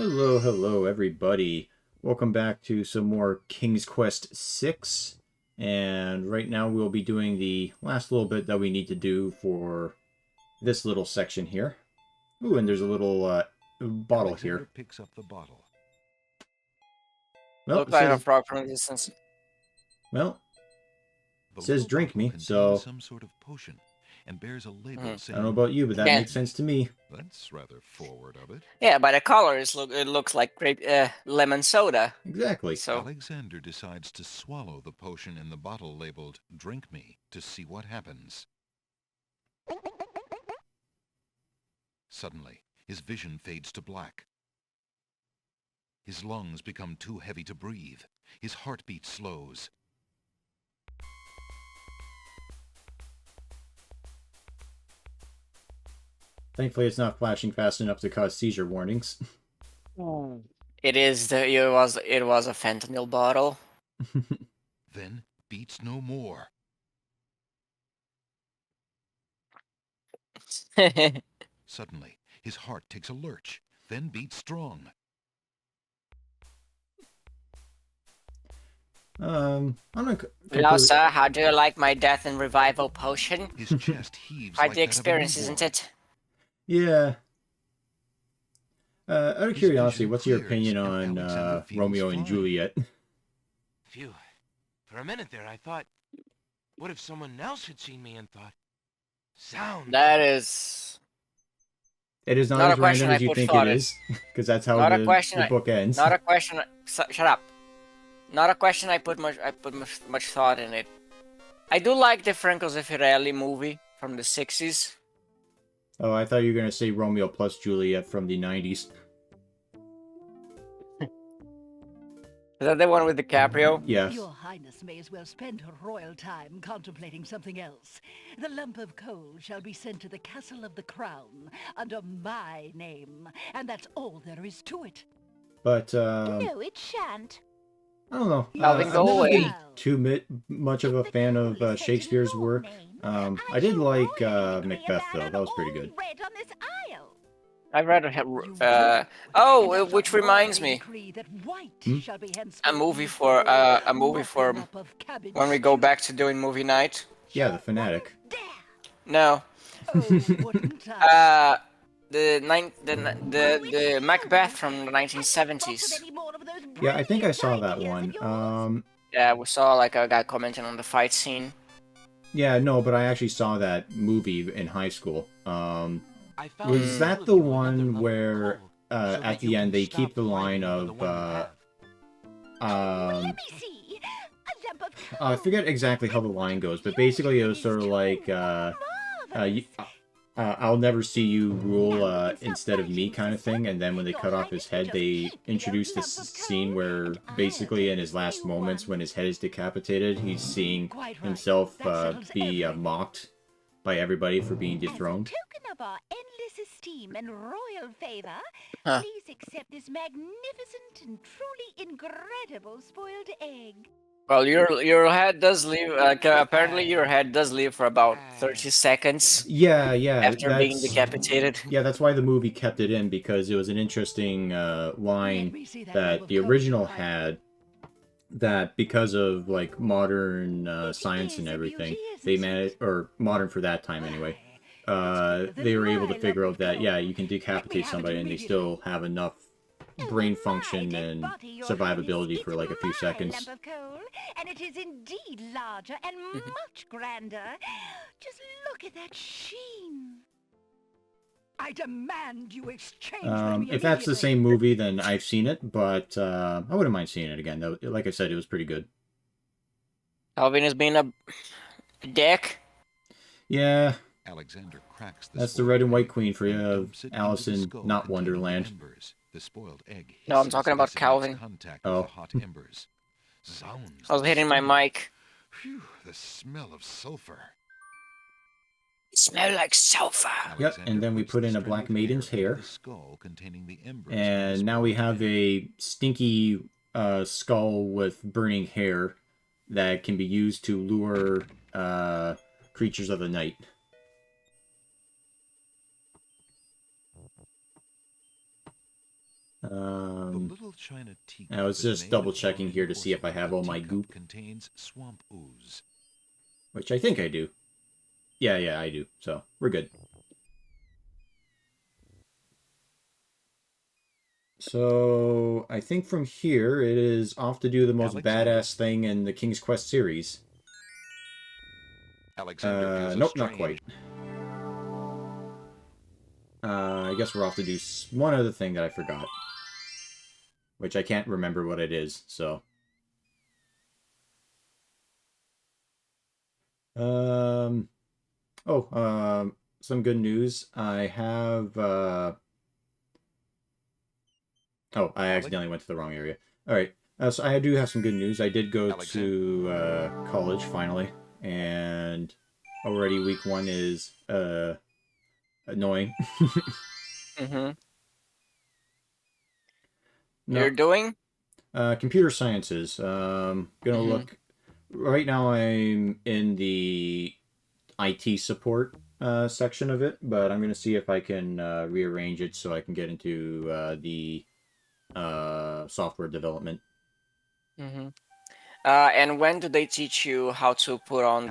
Hello, hello, everybody. Welcome back to some more King's Quest VI. And right now we'll be doing the last little bit that we need to do for this little section here. Ooh, and there's a little bottle Alexander here. Picks up the bottle. Well, Look like a frog from a distance. Well, The it says little drink bottle me, contains so some sort of potion and bears a label I saying, don't know about you, but that Yeah. makes sense to me. That's rather forward of it. Yeah, by the color, it looks like lemon soda. Exactly. So Alexander decides to swallow the potion in the bottle labeled Drink Me to see what happens. Suddenly, his vision fades to black. His lungs become too heavy to breathe. His heartbeat slows. Thankfully, it's not flashing fast enough to cause seizure warnings. it was a fentanyl bottle. Then beats no more. Suddenly, his heart takes a lurch, then beats strong. I'm not Hello, sir. How do you like my death and revival potion? His chest heaves Quite like the that experience, of a isn't newborn. it? Yeah. Out of His curiosity, vision what's your clears, opinion and on Alexander feels Romeo and fine. Juliet? Phew. For a minute there, I thought, what if someone else had seen me and thought, sound? That is It is not Not as a question random as I you put think thought it in. is, because that's how Not a question the I- book ends. not a question. Shut up. Not a question I put much thought in it. I do like the Franco Zeffirelli movie from the 60s. Oh, I thought you were going to say Romeo plus Juliet from the 90s. Is that the one with DiCaprio? Yes. Your Highness may as well spend her royal time contemplating something else. The lump of coal shall be sent to the Castle of the Crown under my name, and that's all there is to it. But, No, it shan't. I don't know. Melvin, I've go never away. been too much of a fan of Shakespeare's work. I did like Macbeth, though. That was pretty good. I read which reminds me, a movie for when we go back to doing movie night. Yeah, The Fanatic. No, Oh, the Macbeth from the 1970s. Yeah, I think I saw that one. Yeah, we saw like a guy commenting on the fight scene. Yeah, no, but I actually saw that movie in high school. I found Was a that clue the to another one lump where, of coal, so at that the you end, can they keep stop the line fighting over of, the one you have? Let me see. A lump of I forget exactly how the line goes, but basically it was sort of like, I'll never see you rule instead of me kind of thing, and then when they cut off his head, they introduced this scene where basically in his last moments when his head is decapitated, he's seeing himself be mocked by everybody for being dethroned. As a token of our endless esteem and royal favor, Huh. please accept this magnificent and truly incredible spoiled egg. Well, your head does leave. Apparently, your head does leave for about 30 seconds Yeah, after being that's decapitated. yeah, that's why the movie kept it in, because it was an interesting line that the original had, that because of like modern science and everything, they managed, or modern for that time anyway, they were able to figure out that yeah, you can decapitate somebody and they still have enough brain function and survivability for like a few seconds. Lump of coal, and it is indeed larger and much grander. Just look at that sheen. I demand you exchange with me If that's the immediately. same movie, then I've seen it, but I wouldn't mind seeing it again. Though, like I said, it was pretty good. Calvin has been a dick. Yeah, Alexander cracks the that's the spoiled red and white egg queen for and you, dumps it into Alice the in skull not containing the Wonderland. embers. The spoiled egg No, I'm hisses talking about as it makes Calvin. contact Oh. with the hot embers. Zounds, I was the hitting my smell. mic. Phew, the smell of sulfur. It smells like sulfur. Yep, and then we puts put the in a strand black of maiden's into hair. the skull containing the embers from the And now we spoiled have egg. a stinky skull with burning hair that can be used to lure creatures of the night. little china teacup I was is just made double of checking fine here to see if I porcelain. have The all my teacup goop, contains swamp ooze. which I think I do. Yeah, I do. So we're good. So I think from here it is off to do the most Alexander. badass thing in the King's Quest series. Alexander feels a Nope, not strange quite. I guess we're off to do one other thing that I forgot. Which I can't remember what it is, so... some good news. I have, Oh, I accidentally went to the wrong area. Alright, so I do have some good news. I did go to, college, finally. And already week 1 is, annoying. Mm-hmm. No, You're doing? computer sciences. Gonna look... Right now I'm in the IT support section of it, but I'm going to see if I can rearrange it so I can get into the software development. Mm-hmm. And when do they teach you how to put on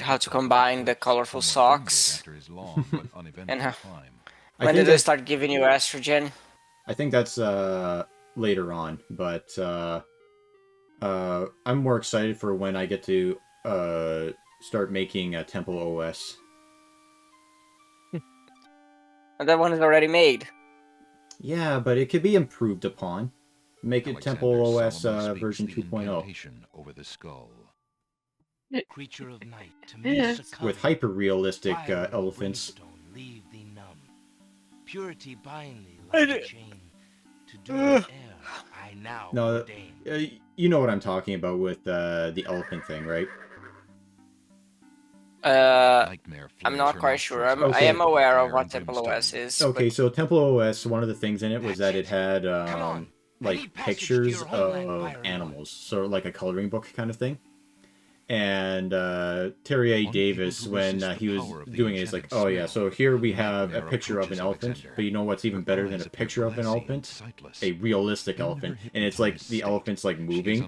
how to combine the colorful socks? And when did they start giving you estrogen? I think that's later on, but I'm more excited for when I get to start making a Temple OS. And that one is already made. Yeah, but it could be improved upon. Make it Temple OS version 2.0. Over the skull. Creature of night, to me succumb. With hyper-realistic Fire and elephants. brimstone leave thee numb. Purity bind thee like a chain. To do whate'er I now No, ordain. you know what I'm talking about with the elephant thing, right? I'm not quite sure. I am aware of what Temple OS is. Okay, but... so Temple OS, one of the things in it was that it had like pictures of animals, so like a coloring book kind of thing. And Terry A. Davis, when he was doing it, is like, oh yeah, so here we have a picture of an elephant, but you know what's even better than a picture of an elephant? A realistic elephant, and it's like the elephant's like moving,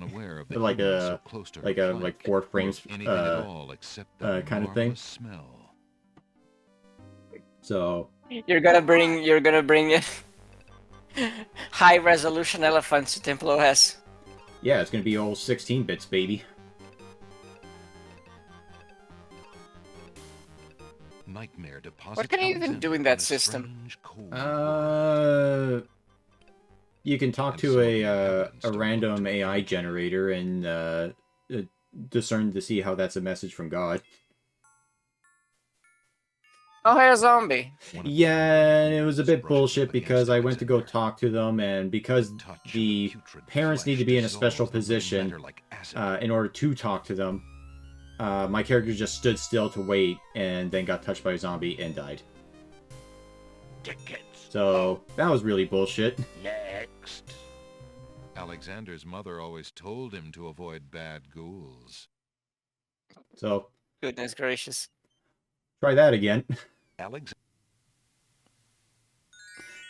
like like 4 frames kind of thing. So you're gonna bring high resolution elephants to Temple OS. Yeah, it's gonna be all 16 bits, baby. What can you even do in that system? You can talk to a random AI generator and discern to see how that's a message from God. Oh, hey, a zombie. Yeah, and it was a bit bullshit because I went to go talk to them, and because the parents need to be in a special position in order to talk to them, my character just stood still to wait and then got touched by a zombie and died. So, that was really bullshit. Next. Alexander's mother always told him to avoid bad ghouls. So, Goodness gracious. try that again.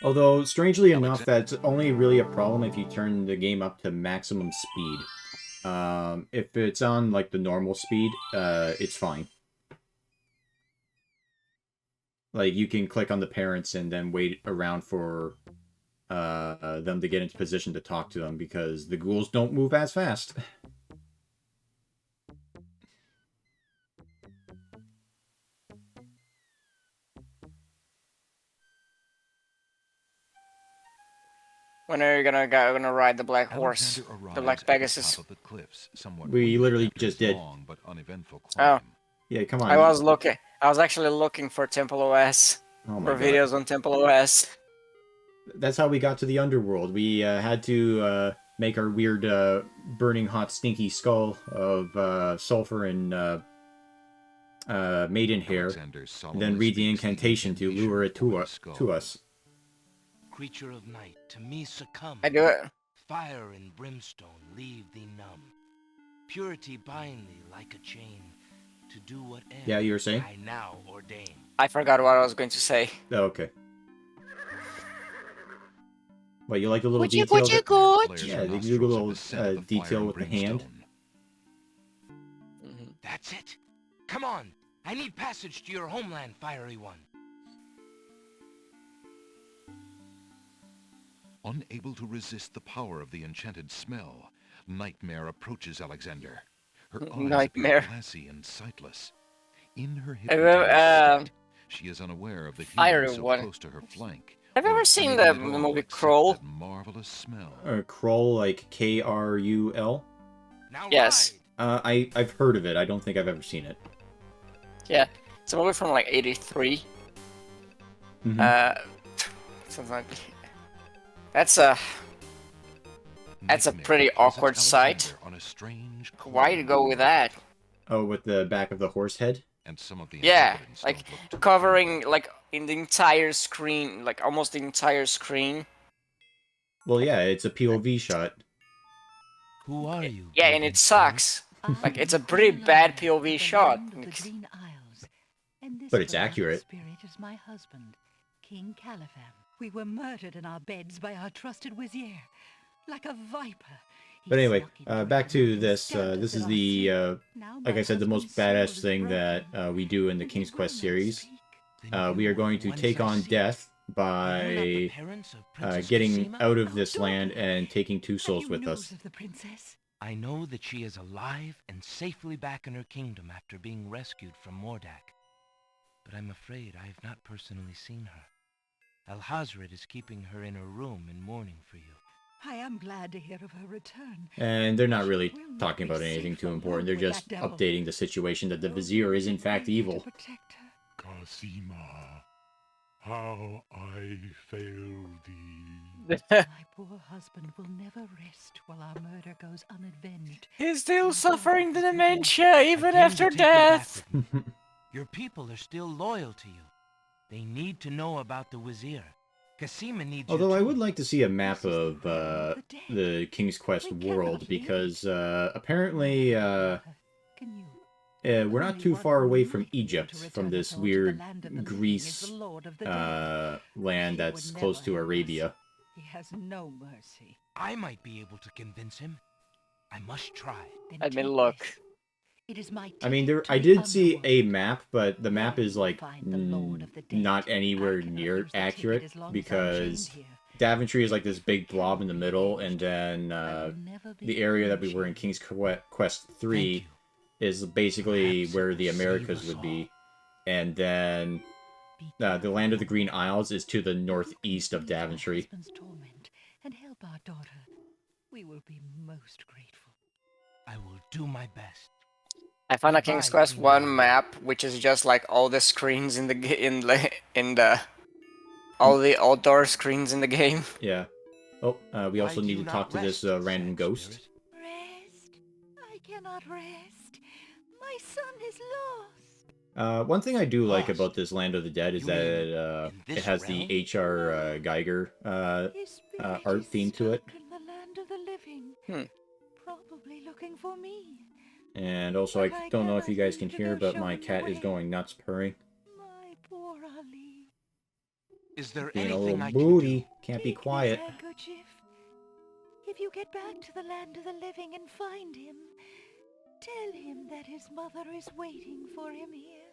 Although, strangely enough, that's only really a problem if you turn the game up to maximum speed. If it's on, like, the normal speed, it's fine. Like, you can click on the parents and then wait around for them to get into position to talk to them, because the ghouls don't move as fast. When are you gonna ride the black horse? The black Pegasus? We literally just did. Oh. Yeah, come on. I was actually looking for Temple OS. For videos on Temple OS. That's how we got to the underworld. We had to make our weird burning hot stinky skull of sulfur and maiden hair, and then read the incantation to lure it to us. Creature of night, to me succumb. I do it. Fire and brimstone leave thee numb. Purity bind thee like a chain. To do whatever yeah, you were saying? I now ordain. I forgot what I was going to say. Oh, okay. What, you like the little Would you, detail? would you that- good? Flares Yeah, her they do a nostrils at little the scent of the detail fire with the and hand. brimstone. That's it. Come on. I need passage to your homeland, fiery one. Unable to resist the power of the enchanted smell, Nightmare approaches Alexander. Her eyes Nightmare. appear glassy and sightless. In her Well, hypnotized state, she is unaware of the Fiery human so one. close to her flank. Have you or ever of seen anything the at all movie except Kroll? that marvelous smell. Kroll, like Krul. Now Yes. ride. I've heard of it. I don't think I've ever seen it. Yeah, it's a movie from like '83. Mhm. Something like that's a Nightmare pretty presents awkward sight. Alexander on a strange Why to go with that? Oh, with the back of the horse head. and some of the Yeah, inhabitants like don't look too covering like in the entire screen, like almost the entire screen. Well, yeah, it's a POV shot. Who are you? Yeah, and it sucks. Like it's a pretty bad POV shot. But it's accurate. Spirit is my husband, King Califam. We were murdered in our beds by our trusted vizier, like a viper. But anyway, back to this. This is the, like I said, the most badass thing that we do in the King's Quest series. We are going to take on death by getting out of this land and taking 2 souls with us. I know that she is alive and safely back in her kingdom after being rescued from Mordak. But I'm afraid I have not personally seen her. Alhazred is keeping her in her room in mourning for you. I am glad to hear of her return. And they're not really talking about anything too important. They're just updating the situation that the Vizier is in fact evil. Cosima, how I fail thee. My poor husband will never rest while our murder goes unavenged. He's still suffering the dementia even I came after to take you back death. with me. Your people are still loyal to you. They need to know about the Wazir. Cosima needs you Although I too. would like to see a map of the King's Quest world, because apparently we're not too far away from Egypt, from this weird Greece land that's close to Arabia. He has no mercy. I might be able to convince him. I must try. Then I mean, take look. this. It is my I mean, ticket to I the did see a underworld. map, but the map is like Find the Lord of the Dead. not anywhere I cannot near use the ticket accurate, as long as I'm because chained here. Daventry is like this big blob in the middle, and then I will never be the area that we were in chained. King's Quest 3 Thank is basically Perhaps where it the will save Americas us would all. be. And then the land of the Green Isles is to the northeast of Ease our Daventry. husband's torment and help our daughter. We will be most grateful. I will do my best. I found a King's Goodbye, Quest King 1 Arthur. map, which is just like all the screens in the all the outdoor screens in the game. Yeah. Oh, we also Why do need you to not talk to this rest, random sad ghost. spirit? Rest? I cannot rest. My son is lost. One thing I do like Lost? about this Land of the Dead is You that in it this has realm? the H.R. Geiger His spirit art is theme to it. stuck in the land of the living. Hmm. Probably looking for me. And also, I don't know if you guys can hear, but my cat is going nuts purring. My poor Ali. Is there Being a anything little I can do? booty. Can't be Take this quiet. handkerchief. If you get back to the land of the living and find him, tell him that his mother is waiting for him here.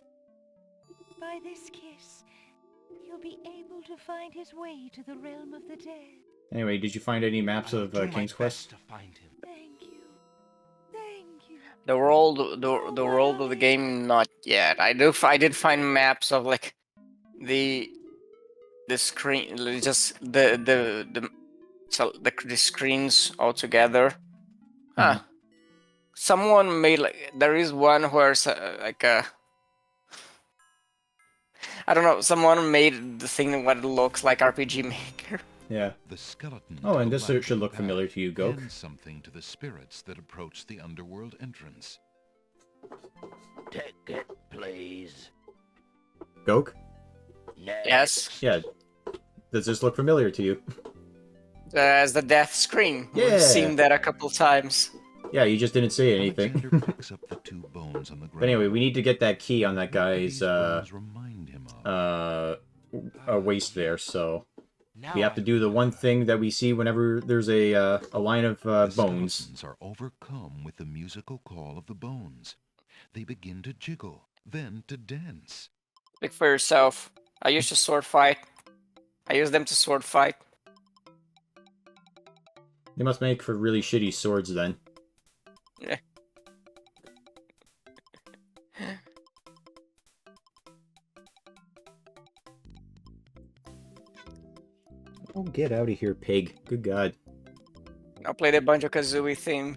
By this kiss, he'll be able to find his way to the realm of the dead. Anyway, did you find any maps I will of do my King's best Quest? to find him. Thank you. Thank you. The world of the game, not yet. I did find maps of like the screen, just the screens all together. Huh. Someone made like there is one where like a I don't know. Someone made the thing what it looks like RPG Maker. Yeah. The skeleton Oh, to and the this left should of look the familiar path to you, Gok. lends something to the spirits that approach the underworld entrance. Take it, please. Gok? Yes, Yeah. Does this look familiar to you? as the death screen. Yeah. We've seen that a couple times. Yeah, you just didn't say anything. Alexander picks up the 2 bones on the ground. But anyway, we need to get that key on that What do guy's these bones remind him of? waist there, so We have to do the one thing that we see whenever there's a line of The bones. skeletons are overcome with the musical call of the bones. They begin to jiggle, then to dance. Look for yourself. I used to sword fight. I use them to sword fight. They must make for really shitty swords then. Yeah. Oh, get out of here, pig. Good God. I'll play the Banjo-Kazooie theme.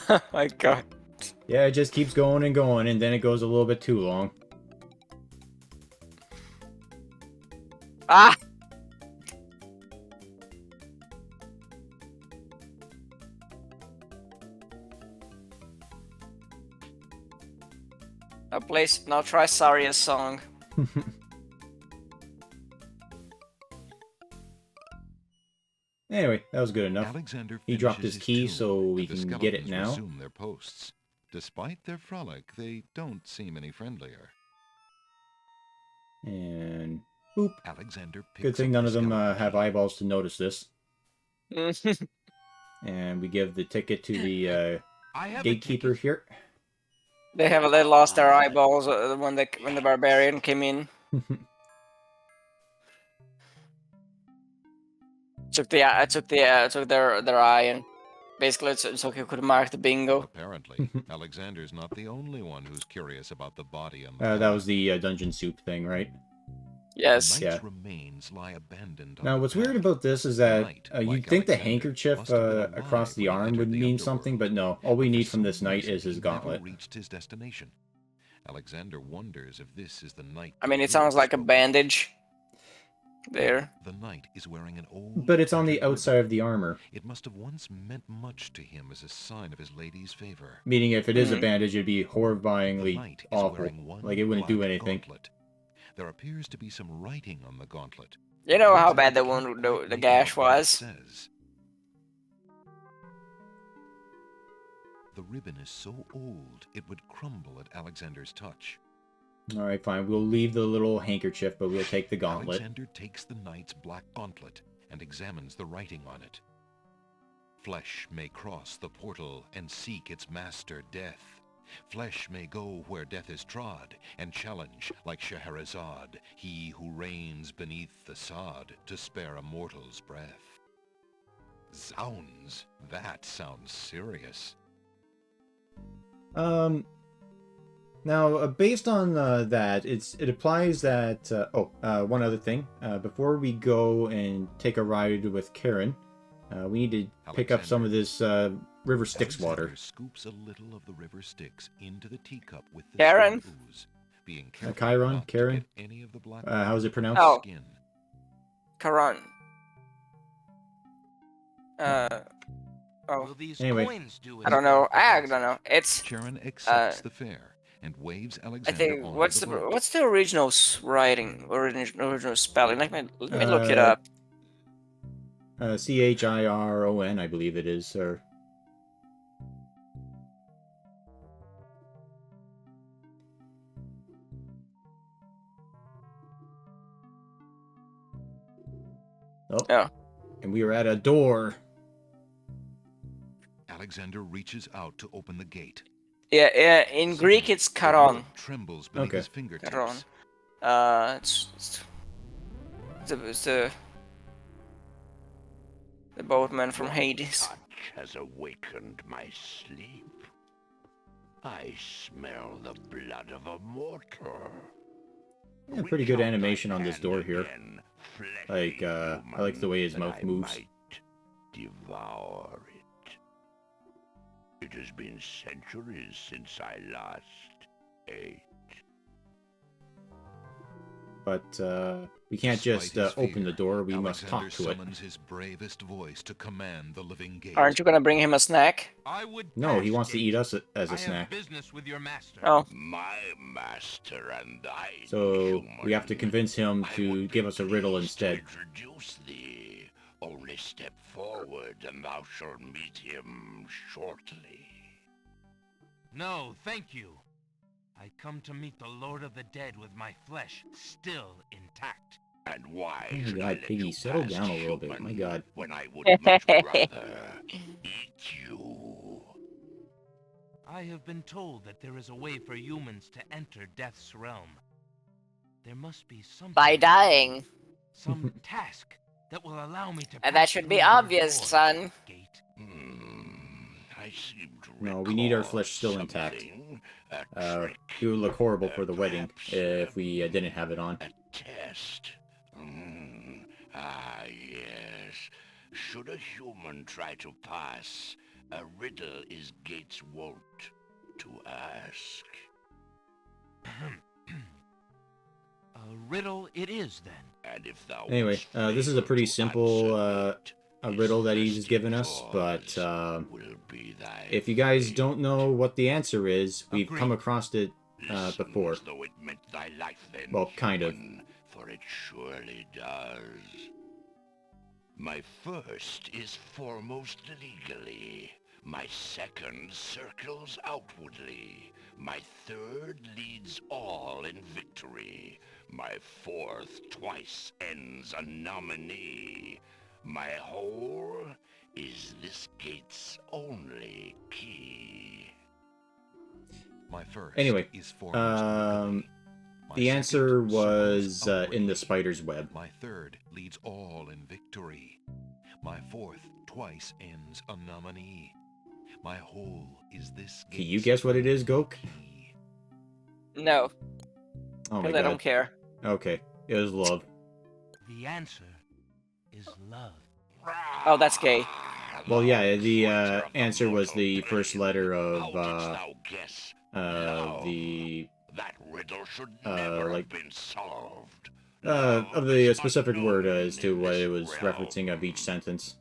Oh my God. Yeah, it just keeps going and going, and then it goes a little bit too long. Ah! Now try Saria's song. Anyway, that was good enough. Alexander He dropped finishes his key, tomb, so we and the can get it skeletons now. resume their posts. Despite their frolic, they don't seem any friendlier. And boop. Alexander picks Good thing up none the of them skeleton have key. eyeballs to notice this. And we give the ticket to the I have a gatekeeper ticket. here. They lost their eyeballs when the barbarian came in. took their eye, and basically so he could mark the bingo. Apparently, Alexander's not the only one who's curious about the body on the That path. was the dungeon soup thing, right? Yes. The knight's Yeah. remains lie abandoned on Now, the what's weird path. about this is The that knight, you'd like think the Alexander, handkerchief must have been alive across the when he arm entered would the mean underworld. something, but no. All we For need from some this knight reason, is his he gauntlet. never reached his destination. Alexander wonders if this is the knight. I mean, the it sounds hero like a spoke of. bandage. There. The knight is wearing an old. But it's on the tattered outside ribbon. of the armor. It must have once meant much to him as a sign of his lady's favor. Meaning if it is a Mhm. bandage, it'd be The horrifyingly knight is awful. wearing one Like, it wouldn't do black anything. Gauntlet. There appears to be some writing on the gauntlet. You know how Alexander bad the can't wound, quite the make gash out what it was. says. The ribbon is so old it would crumble at Alexander's touch. Alright, fine. We'll leave the little handkerchief, but we'll take the gauntlet. Alexander takes the knight's black gauntlet and examines the writing on it. Flesh may cross the portal and seek its master death. Flesh may go where death is trod, and challenge, like Scheherazade, he who reigns beneath the sod to spare a mortal's breath. Zounds, that sounds serious. Now, based on that, it applies that... one other thing. Before we go and take a ride with Karen, we need to pick up some of this river Styx water. Alexander scoops a little of the river Styx into the teacup with the Karen? stone ooze, being careful Chiron? not to Karen? get any of the black How's it pronounced? Oh. skin. Karan. Will these Anyway. coins do I don't know. I don't know. It's. Charon accepts the fare and waves I Alexander think onto what's the the boat. what's the original original spelling? Let me look it Uh, up. Chiron, I believe it is, sir. Oh. Yeah. And we are at a door. Alexander reaches out to open the gate. Yeah. In Greek, it's The Karan. rope trembles beneath Okay. his fingertips. Karan. It's the boatman from Hades. Touch has awakened my sleep. I smell the blood of a mortal. Yeah, pretty good Reach out animation thy on this hand door here. again, Like, fleshy I like the way his human, mouth that I moves. might devour it. It has been centuries since I last ate. But we can't Despite just his open the fear, door. We must Alexander talk to it. summons his bravest voice to command the living gate. Aren't you gonna bring him a snack? I would No, he pass wants to gate. eat us as I a have snack. business with your master. Oh. My master and I. So we have to human, convince him I to would give be us a riddle pleased to instead. introduce thee. Only step forward and thou shalt meet him shortly. No, thank you. I come to meet the Lord of the Dead with my flesh still intact. And why Oh my should I god, let Piggy, you settle pass down a little bit. human My god. when I would much rather eat you? I have been told that there is a way for humans to enter Death's realm. There must be something. By dying. Some task that will allow me to And pass that should be through your obvious, door, son. Gate. I seem to No, we need our recall flesh still intact. something, a trick, It would look horrible for the wedding perhaps, if we didn't have it on. a test. Yes. Should a human try to pass, a riddle is Gates' wont to ask. A riddle it is, then. And if thou Anyway, wouldst this is a fail pretty to simple answer it, a his riddle that he's thirsty given us, but jaws will be thy if you guys fate. don't know what the answer is, we've Agreed. come across it Listen before. as though it meant thy life then, Well, kind of. human, for it surely does. My first is foremost legally. My second circles outwardly. My third leads all in victory. My fourth twice ends a nominee. My whole is this gate's only key. My first Anyway, is foremost legally. My the second answer circles was in outwardly. the spider's web. My third leads all in victory. My fourth twice ends a nominee. My whole is this Can you gate's guess what it is, Gok? key. No, Oh my because I don't god. care. Okay, it was love. The answer is love. Oh, that's gay. Well, yeah, the Torture of answer was mortal the first pain. letter How of didst thou guess? Love. the That riddle should never like, have been solved. of the specific word as to what it was referencing of each sentence.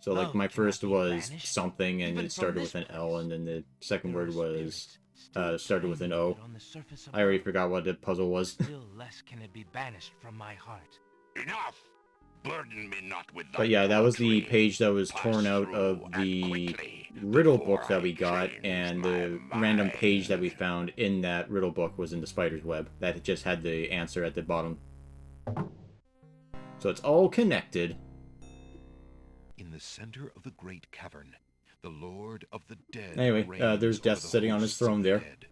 So, like, Love my cannot first be was banished, something, and even it from started this with an place. L, and then the second There are word was spirits still started with an trying O. to get on the surface I already above. forgot what the puzzle was. Still less can it be banished from my heart. Enough! Burden me not with thy But yeah, that was the poetry. page that was Pass torn out through of and the quickly, riddle before book that I we got, change and my the random page that we mind. found in that riddle book was in the spider's web. That just had the answer at the bottom. So it's all connected. In the center of the great cavern, the Lord of the Dead Anyway, reigns there's over Death the sitting on his hosts of throne the there. dead.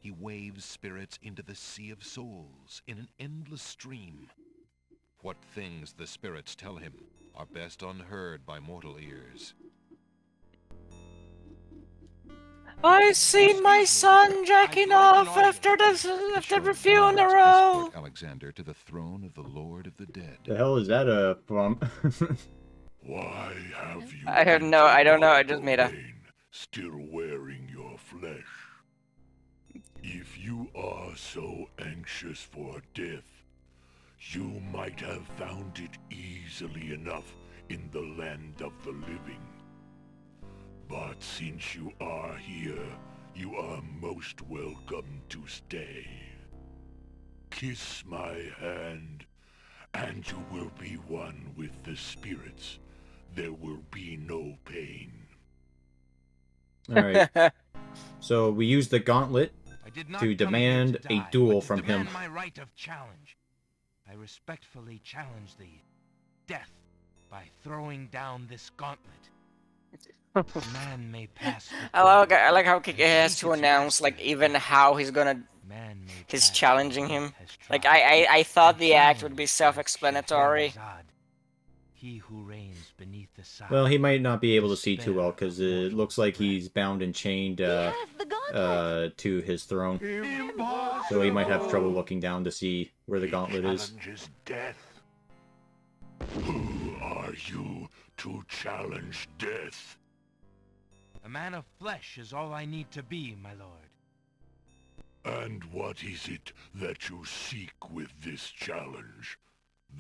He waves spirits into the sea of souls in an endless stream. What things the spirits tell him are best unheard by mortal ears. I seen my son jacking off after The the show funeral. escort Alexander to the throne of the Lord of the Dead. The hell is that from? Why have you I don't know, I just made a... Rain, still wearing your flesh? If you are so anxious for death, you might have found it easily enough in the land of the living. But since you are here, you are most welcome to stay. Kiss my hand, and you will be one with the spirits. There will be no pain. Alright, so we used the gauntlet I did not to come here demand to a die, duel but to from him. demand my right of challenge. I respectfully challenge thee, death, by throwing down this gauntlet. Man may pass. I like how he has to announce, like, even how he's gonna... He's challenging him. Like, I thought the act would be self-explanatory. He who reigns beneath the sod. Well, he might not be able to see too well, because it looks like he's bound and chained He has the gauntlet. to his throne. Impossible! So he might have trouble looking down to see where the He gauntlet is. challenges death. Who are you to challenge death? A man of flesh is all I need to be, my lord. And what is it that you seek with this challenge?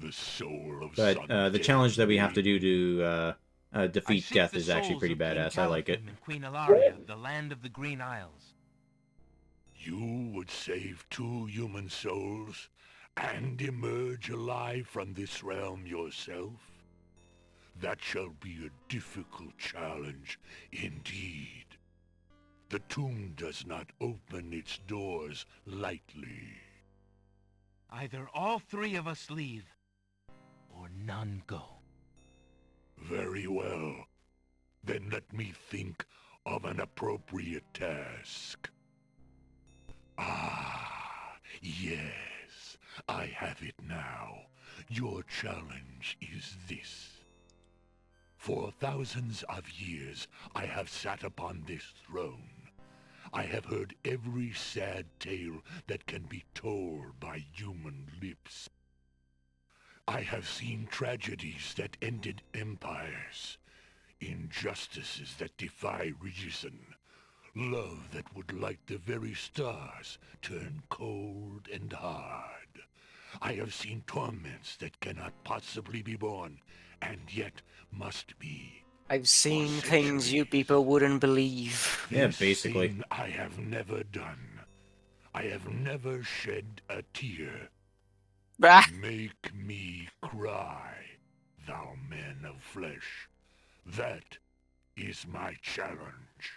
The soul of But some the dead challenge that we have to being? do to I defeat seek death the is actually souls pretty of King badass. I like it. Caliphim and Queen Ilaria of the land of the Green Isles. You would save 2 human souls and emerge alive from this realm yourself? That shall be a difficult challenge indeed. The tomb does not open its doors lightly. Either all three of us leave, or none go. Very well. Then let me think of an appropriate task. Ah, yes. I have it now. Your challenge is this. For thousands of years, I have sat upon this throne. I have heard every sad tale that can be told by human lips. I have seen tragedies that ended empires, injustices that defy reason, love that would light the very stars turn cold and hard. I have seen torments that cannot possibly be borne, and yet must be. I've seen things you people wouldn't believe. Yeah, This basically. thing I have never done. I have never shed a tear. Bah! Make me cry, thou man of flesh. That is my challenge.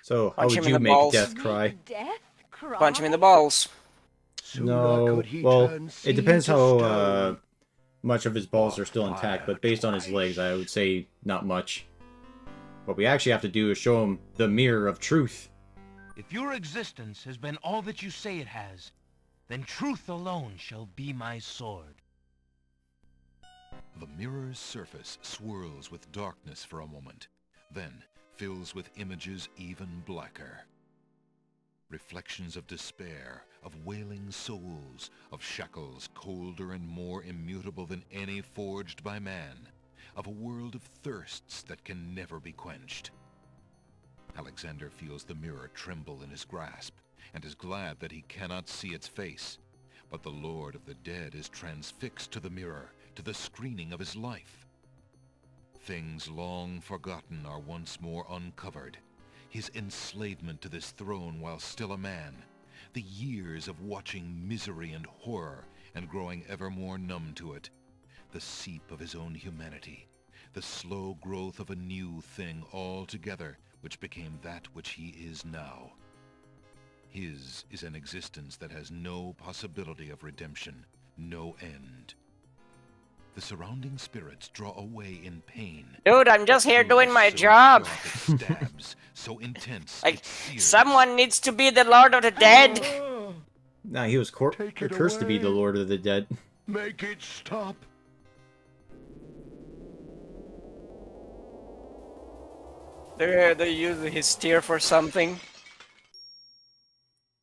So, how Punch him would in you the make balls. Death cry? Death cry? Punch him in the balls. No, well, it depends how much of his balls are still intact, but based on his legs, I would say not much. What we actually have to do is show him the mirror of truth. If your existence has been all that you say it has, then truth alone shall be my sword. The mirror's surface swirls with darkness for a moment, then fills with images even blacker. Reflections of despair, of wailing souls, of shackles colder and more immutable than any forged by man, of a world of thirsts that can never be quenched. Alexander feels the mirror tremble in his grasp, and is glad that he cannot see its face. But the Lord of the Dead is transfixed to the mirror, to the screening of his life. Things long forgotten are once more uncovered. His enslavement to this throne while still a man, the years of watching misery and horror and growing ever more numb to it, the seep of his own humanity, the slow growth of a new thing altogether which became that which he is now. His is an existence that has no possibility of redemption, no end. The surrounding spirits draw away in pain. Dude, I'm just here Truth doing is my so job. sharp it stabs, so intense Like, it sears. someone needs to be the Lord of the Dead. Nah, he was Take it cursed to be the away. Lord of the Dead. Make it stop. They use his tear for something.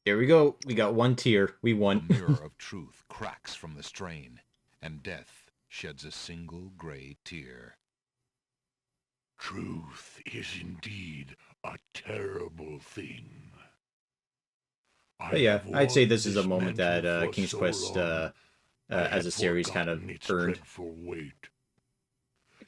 Here we go. We got one tier. We The won. mirror of truth cracks from the strain, and death sheds a single gray tear. Truth is indeed a terrible thing. But yeah, I'd say this is a moment that King's Quest as a series kind of earned.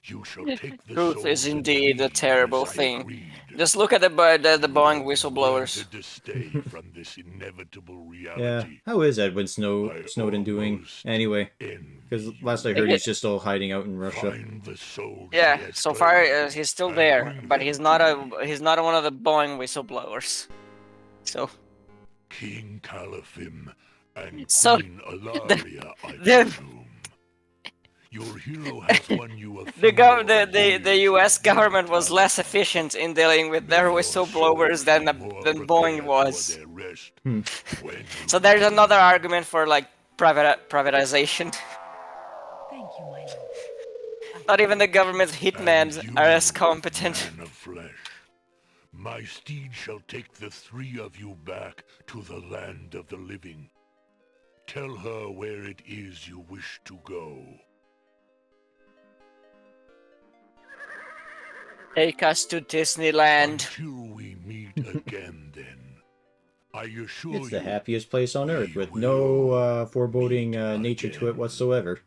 You shall take the Truth souls is and indeed a read terrible as I thing. agreed. Just look at the Boeing You whistleblowers. wanted to stay from this inevitable Yeah, reality. how is Edwin I Snowden doing? almost Anyway, envy because last I you. heard he's just still hiding out in Russia. Find the souls Yeah, he has so far claimed he's still and there, bring but them he's to not me. one of the Boeing whistleblowers. So King Caliphim and So, Queen Alaria, I the- presume. Your hero has won you a the U.S. government was less efficient in dealing with their whistleblowers than Boeing was. So there's another argument for like privatization. Thank you, my lord. Not even the government's hitmen are as competent. Man of flesh, my steed shall take the three of you back to the land of the living. Tell her where it is you wish to go. Take us to Disneyland. Until we meet again, then. I assure It's the you, happiest place on earth with we no will foreboding meet nature to it again. whatsoever.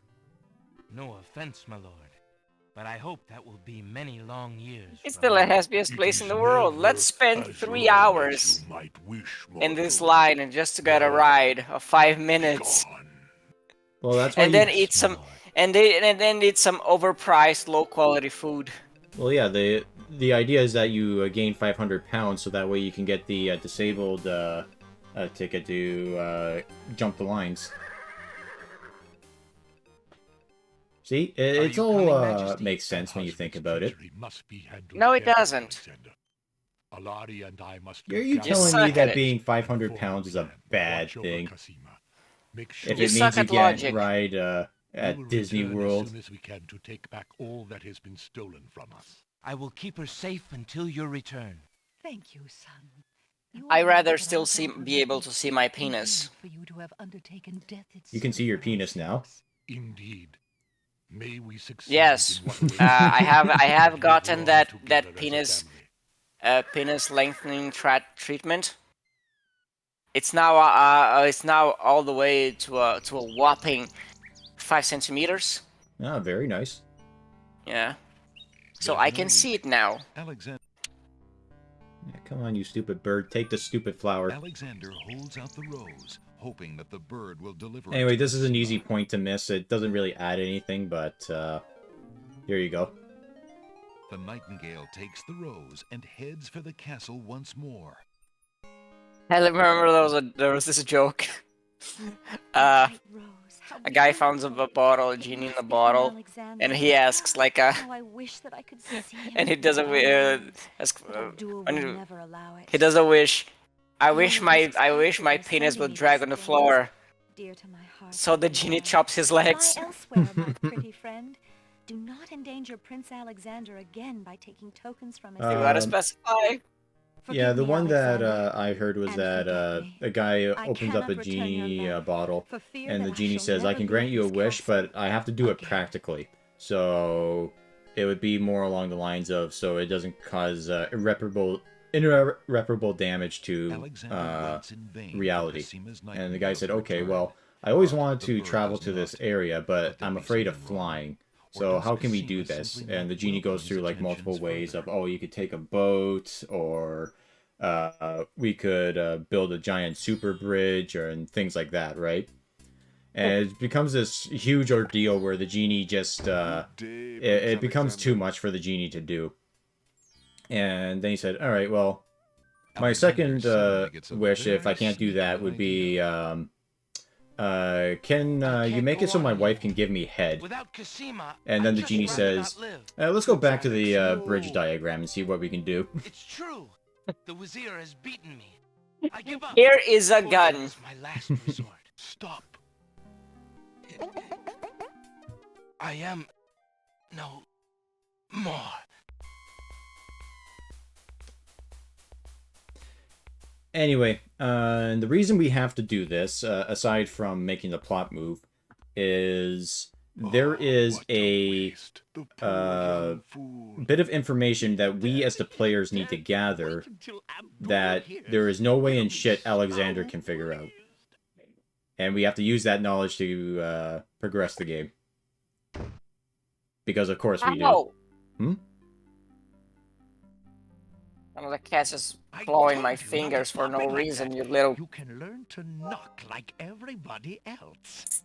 No offense, my lord, but I hope that will be many long years. It's from still the now. happiest It place in is the world. never Let's spend as 3 long as hours you might wish, in this mortal. line and just to get a ride of 5 minutes. Gone. Well, that's why And then you... eat my some lord. and then eat some overpriced low quality food. Well, yeah, the idea is that you gain 500 pounds, so that way you can get the disabled ticket to jump the lines. See, it's all makes sense when you think about it. No, it doesn't. Alari and I must Are you You telling me suck that at it. being 500 pounds is a bad thing? If You it suck means you at can't logic. ride We will at Disney return World. as soon as we can to take back all that has been stolen from us. I will keep her safe until your return. Thank you, son. I rather still be able to see my penis. You can see your penis now. Indeed. May we succeed Yes. in what awaits I have Live gotten long that together as a penis family. penis lengthening treatment. It's now all the way to a whopping 5 centimeters. Ah, very nice. Yeah. So There's I no can see leak. it now. Alexander Yeah, come on, you stupid bird. Take the stupid flower. holds out the rose, hoping that the bird will deliver it Anyway, to this is an Cosima. easy point to miss. It doesn't really add anything, but here you go. The nightingale takes the rose and heads for the castle once more. I remember there was this joke. A guy finds a bottle, a genie in the bottle, and he asks like I wish that I could see him and he with does a my eyes, ask, but Abdul when will never allow it. he does a wish. I wish risks my by penis sending would me drag these on the things. floor. Dear to my heart. So the genie chops his legs. Fly elsewhere, my pretty friend. Do not endanger Prince Alexander again by taking tokens from his You gotta Um, specify. Yeah, Forgive the me, one that Alexander, I heard was and that forget me. a guy I opens up cannot a return your genie love, bottle, for fear and the that I genie shall says, "I never can be grant at you a this wish, castle but I have to do it again." practically." So it would be more along the lines of, so it doesn't cause irreparable damage to Alexander waits in vain for reality. Cosima's And the nightingale guy to said, "Okay, return. well, I always But wanted the to bird travel does to this not. area, Could but there I'm be afraid of something wrong? flying. Or So does how can we do Cosima this?" simply And not the genie welcome goes his through like multiple attentions ways of, further? oh, you could take a boat, or we could build a giant super bridge, and things like that, right? And it becomes this huge ordeal where the genie just it becomes too much for the genie to do. And then he said, "All right, well, my Alexander second suddenly gets a wish, if very I can't do sneaky that, would be idea. can you can't make go it so on my wife here. can give me head?" Without Cosima, And then I'd the just genie rather says, not live. "Let's go back to the Alex, bridge no. diagram and see what we can do." It's true. The Wazir has beaten me. I give up. Here is a Poison gun. is my last resort. Stop. I am no more. Anyway, and the reason we have to do this, aside from making the plot move, is there is What a waste. The poor young fool. bit of information that we as the players need to gather Wait until Abdul that hears. there is no way in He'll be shit so Alexander can figure out. pleased. And we have to use that knowledge to progress the game. Because of course we do. Ow! Hmm? One of the cats is I clawing told my you not to fingers for pop no it like reason, that. you little... You can learn to knock like everybody else.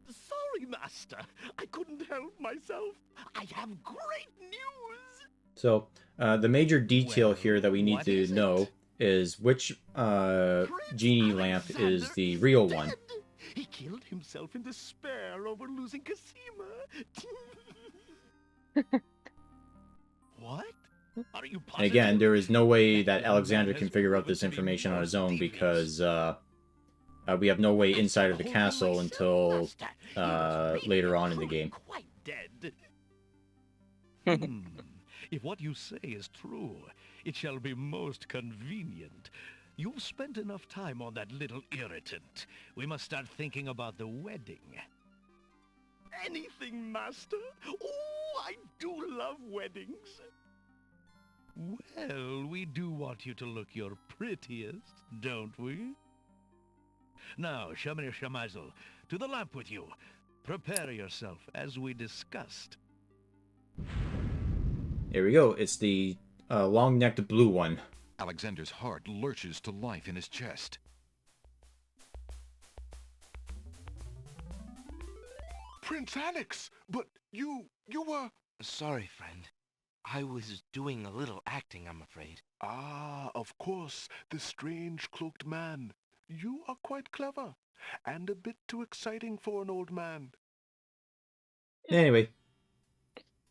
Sorry, Master. I couldn't help myself. I have great news. So, the major detail Well, here that we need what to is it? know is which Prince genie lamp is Alexander the is real one. dead. He killed himself in despair over losing Cosima. What? Are you And again, positive? there is no way that That young Alexander man can has figure out proven this to be information on most his own devious. because we have no way inside of the I told you castle myself, until Master. He was really later on and in the truly game. quite dead. If what you say is true, it shall be most convenient. You've spent enough time on that little irritant. We must start thinking about the wedding. Anything, Master. Oh, I do love weddings. Well, we do want you to look your prettiest, don't we? Now, Shamir Shamazel, to the lamp with you. Prepare yourself, as we discussed. Here we go. It's the long-necked blue one. Alexander's heart lurches to life in his chest. Prince Alex, but you were... Sorry, friend. I was doing a little acting, I'm afraid. Ah, of course, the strange cloaked man. You are quite clever, and a bit too exciting for an old man. Anyway,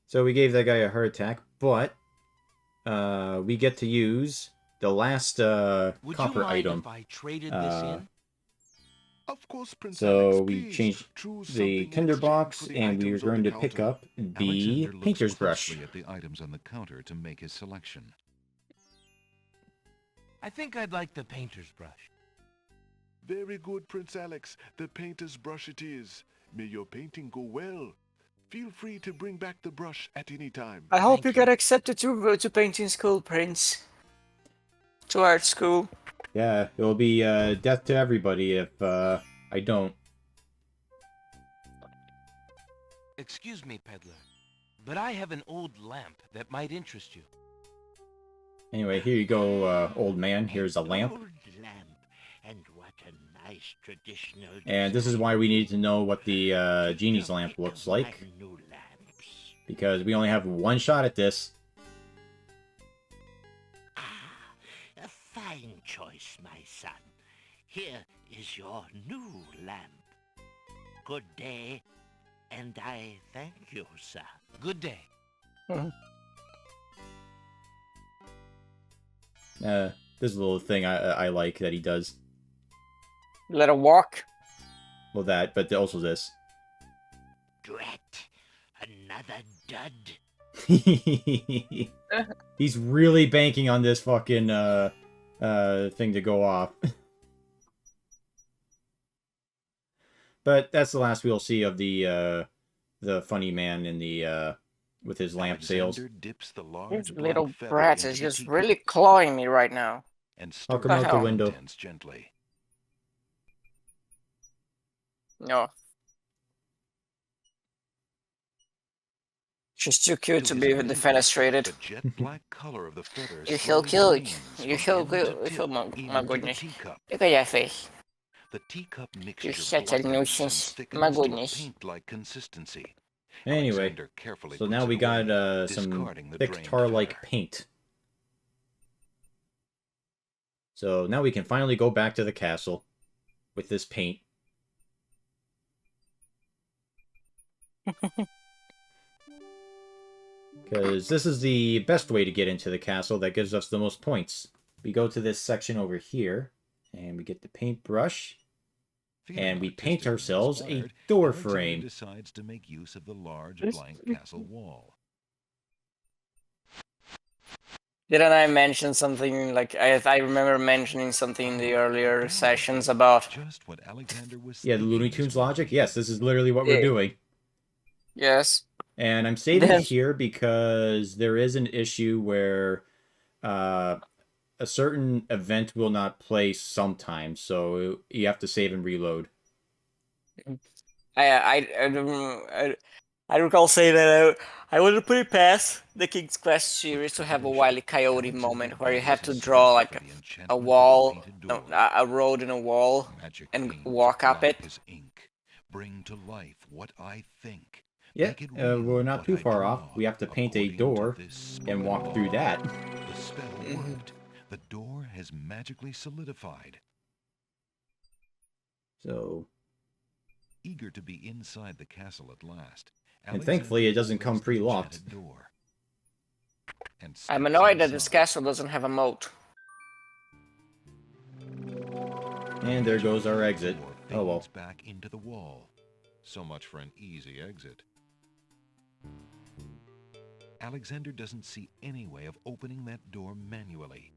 so we gave that guy a heart attack, but we get to use the last Would you copper mind item. if I traded this in? Of course, Prince So Alex, we please changed choose the something in tinderbox, exchange for the and we are items on going the to pick counter. up the Alexander looks painter's brush. closely at the items on the counter to make his selection. I think I'd like the painter's brush. Very good, Prince Alex. The painter's brush it is. May your painting go well. Feel free to bring back the brush at any time. I hope Thank you you. get accepted to painting school, Prince. To art school. Yeah, it will be death to everybody if I don't. Excuse me, peddler, but I have an old lamp that might interest you. Anyway, here you go, old man. Here's a lamp. Old lamp, and what a nice traditional. And this is why we need to know what the genie's lamp looks like. New lamps. Because we only have one shot at this. Ah, a fine choice, my son. Here is your new lamp. Good day, and I thank you, sir. Good day. This little thing I like that he does. Let her walk. Well, that, but also this. Drat, another dud. He's really banking on this fucking thing to go off. But that's the last we'll see of the funny man in the with his lamp sales. Alexander dips the This large little black feather brat into is the just teacup really clawing me right now. and I'll stirs come out the the window. contents gently. No. She's too cute to To be his amazement, defenestrated. the jet black color of the feather You're so slowly cute. drains You're from so end to cute. tip Oh my into the goodness. teacup. Look at your face. The teacup mixture You're such a blackens and nuisance. thickens My to goodness. a paint-like consistency. Anyway, Alexander carefully so puts now it we got away, some discarding the thick drained tar-like feather. paint. So now we can finally go back to the castle with this paint. Because this is the best way to get into the castle that gives us the most points. We go to this section over here, and we get the paintbrush, Feeling and we paint artistically ourselves a inspired, door Alexander frame. decides to make use of the large This- blank castle wall. Didn't I mention something like I remember mentioning something in the earlier sessions about Just what Alexander was Yeah, the Looney thinking Tunes this logic? morning. Yes, this is literally what we're Yeah. doing. yes. And I'm saving Then- it here because there is an issue where a certain event will not play sometimes, so you have to save and reload. I recall saying that I wouldn't put it past the King's Quest series to have a Wile E. Coyote moment where you have to draw like a wall, no, a road in a wall, Magic and ink walk to up blot it. his ink. Bring to life what I think. Yeah, Make it real we're not what too I far draw, off. We have to paint a according to door this and spell. walk through that. The spell worked. The door has magically solidified. So, Eager to be inside the castle at last, and thankfully it doesn't Alexander come opens the pre-locked. enchanted door and I'm steps annoyed that this inside. castle doesn't have a moat. And there goes our exit. Door Oh well. fades back into the wall. So much for an easy exit. Alexander doesn't see any way of opening that door manually.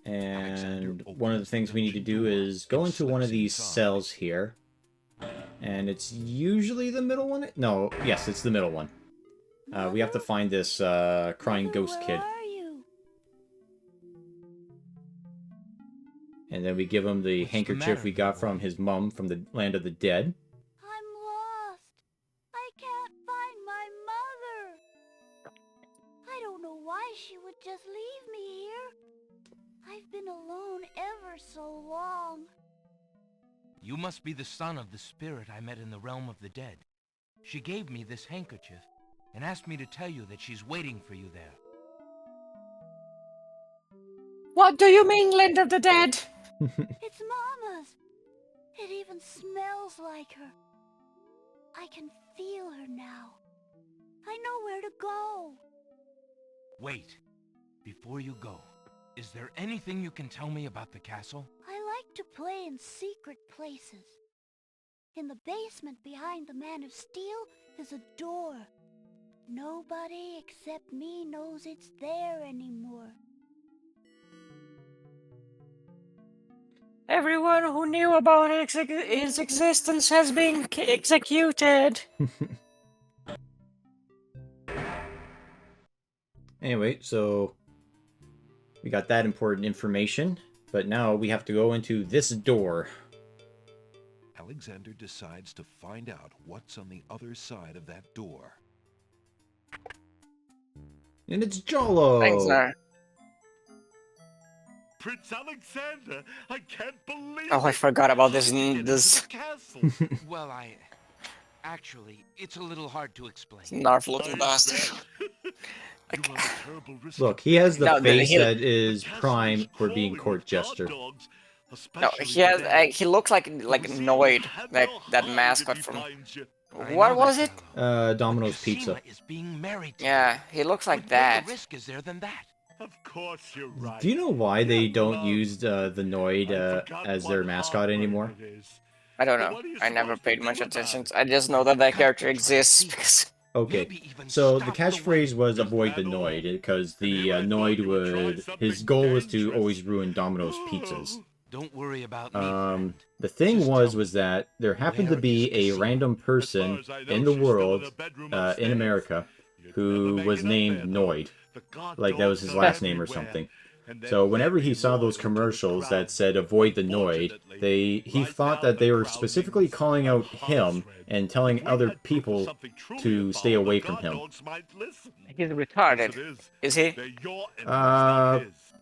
And one of the things we need to do is go into one of these cells here. And it's usually the middle one? No, yes, it's the middle one. We have to find this crying ghost kid. Where are you? And then we give him the What's the handkerchief matter, we got boy? from his mum from the land of the dead. I'm lost. I can't find my mother. I don't know why she would just leave me here. I've been alone ever so long. You must be the son of the spirit I met in the realm of the dead. She gave me this handkerchief. and asked me to tell you that she's waiting for you there. What do you mean, Land of the Dead? It's Mama's. It even smells like her. I can feel her now. I know where to go. Wait. Before you go, is there anything you can tell me about the castle? I like to play in secret places. In the basement behind the Man of Steel is a door. Nobody except me knows it's there anymore. Everyone who knew about his existence has been executed. Anyway, so we got that important information, but now we have to go into this door. Alexander decides to find out what's on the other side of that door. And it's Jollo! Thanks, sir. Prince Alexander, I can't believe Oh, I forgot about this. castle. Well, actually, it's a little hard to explain. Narf little bastard. Look, he has the No, face he- that is prime for being court jester. No, he looks like Noid, that mascot from. What was it? Domino's Cosima Pizza. is being married to Yeah, he looks like What that. risk is there than that? Of course you're right. Do you know why they don't use the Noid as their mascot anymore? I don't know. I never paid much attention. I just know that character exists because. Okay, Maybe even so the stop catchphrase was avoid the Noid, because the Noid would... His goal was to always ruin Domino's pizzas. Don't worry about me, friend. The thing was that there happened to be a random person in the world, in America, who was named Noid. Like, that was his last name or something. So whenever he saw those commercials that said avoid the Noid, he thought that they were specifically calling out him and telling other people to stay away from him. He's retarded. Is he?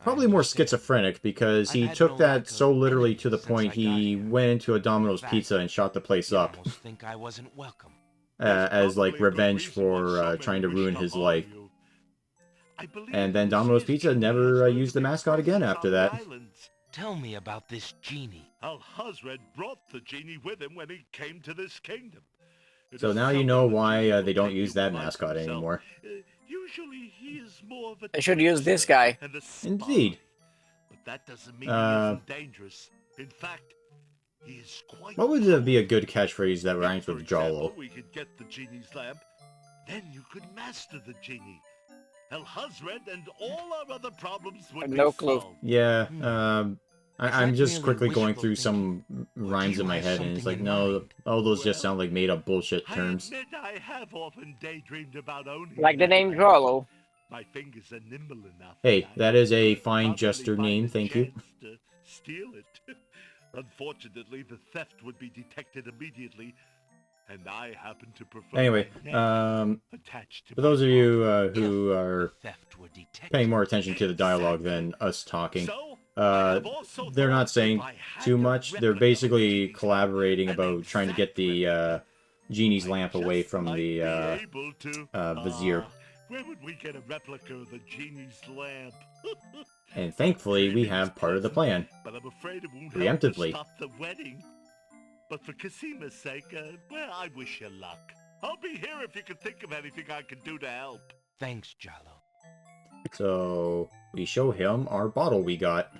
Probably more schizophrenic, because he took that so literally to the point he went into a Domino's Pizza and shot the place up. Almost think I wasn't welcome. As like revenge for trying to ruin his life. And then Domino's Pizza never used the mascot again after that. Tell me about this genie. Al-Hazred brought the genie with him when he came to this kingdom. So now you know why they don't use that mascot anymore. Usually he is more of a They should use this guy. and a spy. Indeed. But that doesn't mean he isn't dangerous. In fact, he is quite. What would be a good catchphrase that rhymes with For Jollo? example, we could get the genie's lamp. Then you could master the genie. Al-Hazred and all our other problems would be No clue. solved. Yeah, I'm just merely quickly going wishful through thinking? some rhymes in my have head, and it's something like, in no, mind? all those just sound like made-up bullshit I terms. admit I have often daydreamed about owning Like the that name lamp. Jollo. My fingers are nimble enough. Hey, that is a fine Probably jester find name, a thank you. chance to steal it. Unfortunately, the theft would be detected immediately, and I happen to prefer. Anyway, my neck attached to for my those of you who are Theft were detected. paying more attention to the dialogue than us talking, So, I have also they're thought not saying if I had too a much. They're replica basically of the collaborating an about trying to get exact the genie's lamp I away just from might the be able to- vizier. Where would we get a replica of the genie's lamp? And thankfully, we have part of the plan. But I'm afraid it won't Preemptively. help to stop the wedding. But for Cosima's sake, well, I wish you luck. I'll be here if you can think of anything I can do to help. Thanks, Jollo. So we show him our bottle we got.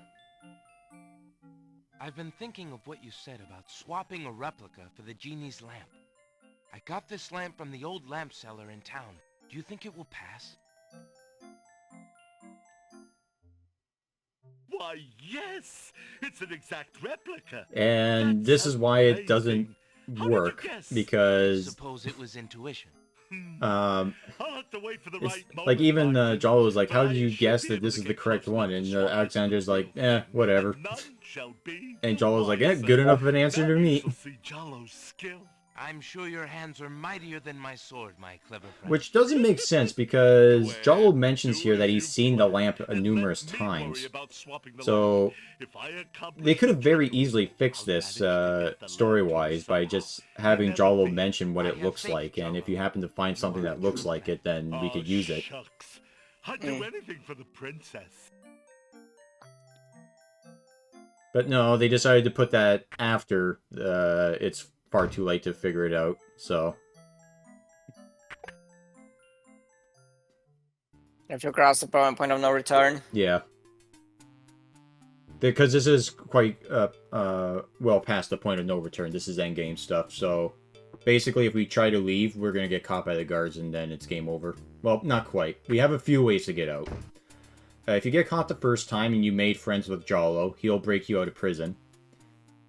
I've been thinking of what you said about swapping a replica for the genie's lamp. I got this lamp from the old lamp seller in town. Do you think it will pass? Why, yes! It's an exact replica. And That's this is why it doesn't amazing. How did you work, guess? because Suppose it was intuition. um, I'll have to wait for the it's right moment, like even Martin. Jollo was like, "How But did I you should guess be that able this to is the get correct close one?" enough And to swap it Alexander's like, myself. whatever." None shall be. And Jollo's like, Why, "Eh, good enough of an then answer to me." we shall see Jollo's skill. I'm sure your hands are mightier than my sword, my clever friend. Which doesn't make sense because Jollo mentions here that he's seen the lamp numerous times. So they could have very easily fixed this story-wise by just having Jollo mention what it looks like, and if you happen to find something that looks like it, then we could use it. I'd do anything for the princess. But no, they decided to put that after it's far too late to figure it out, so... If you cross the point of no return. Yeah. Because this is quite well past the point of no return. This is endgame stuff, so... Basically, if we try to leave, we're going to get caught by the guards, and then it's game over. Well, not quite. We have a few ways to get out. If you get caught the first time and you made friends with Jollo, he'll break you out of prison.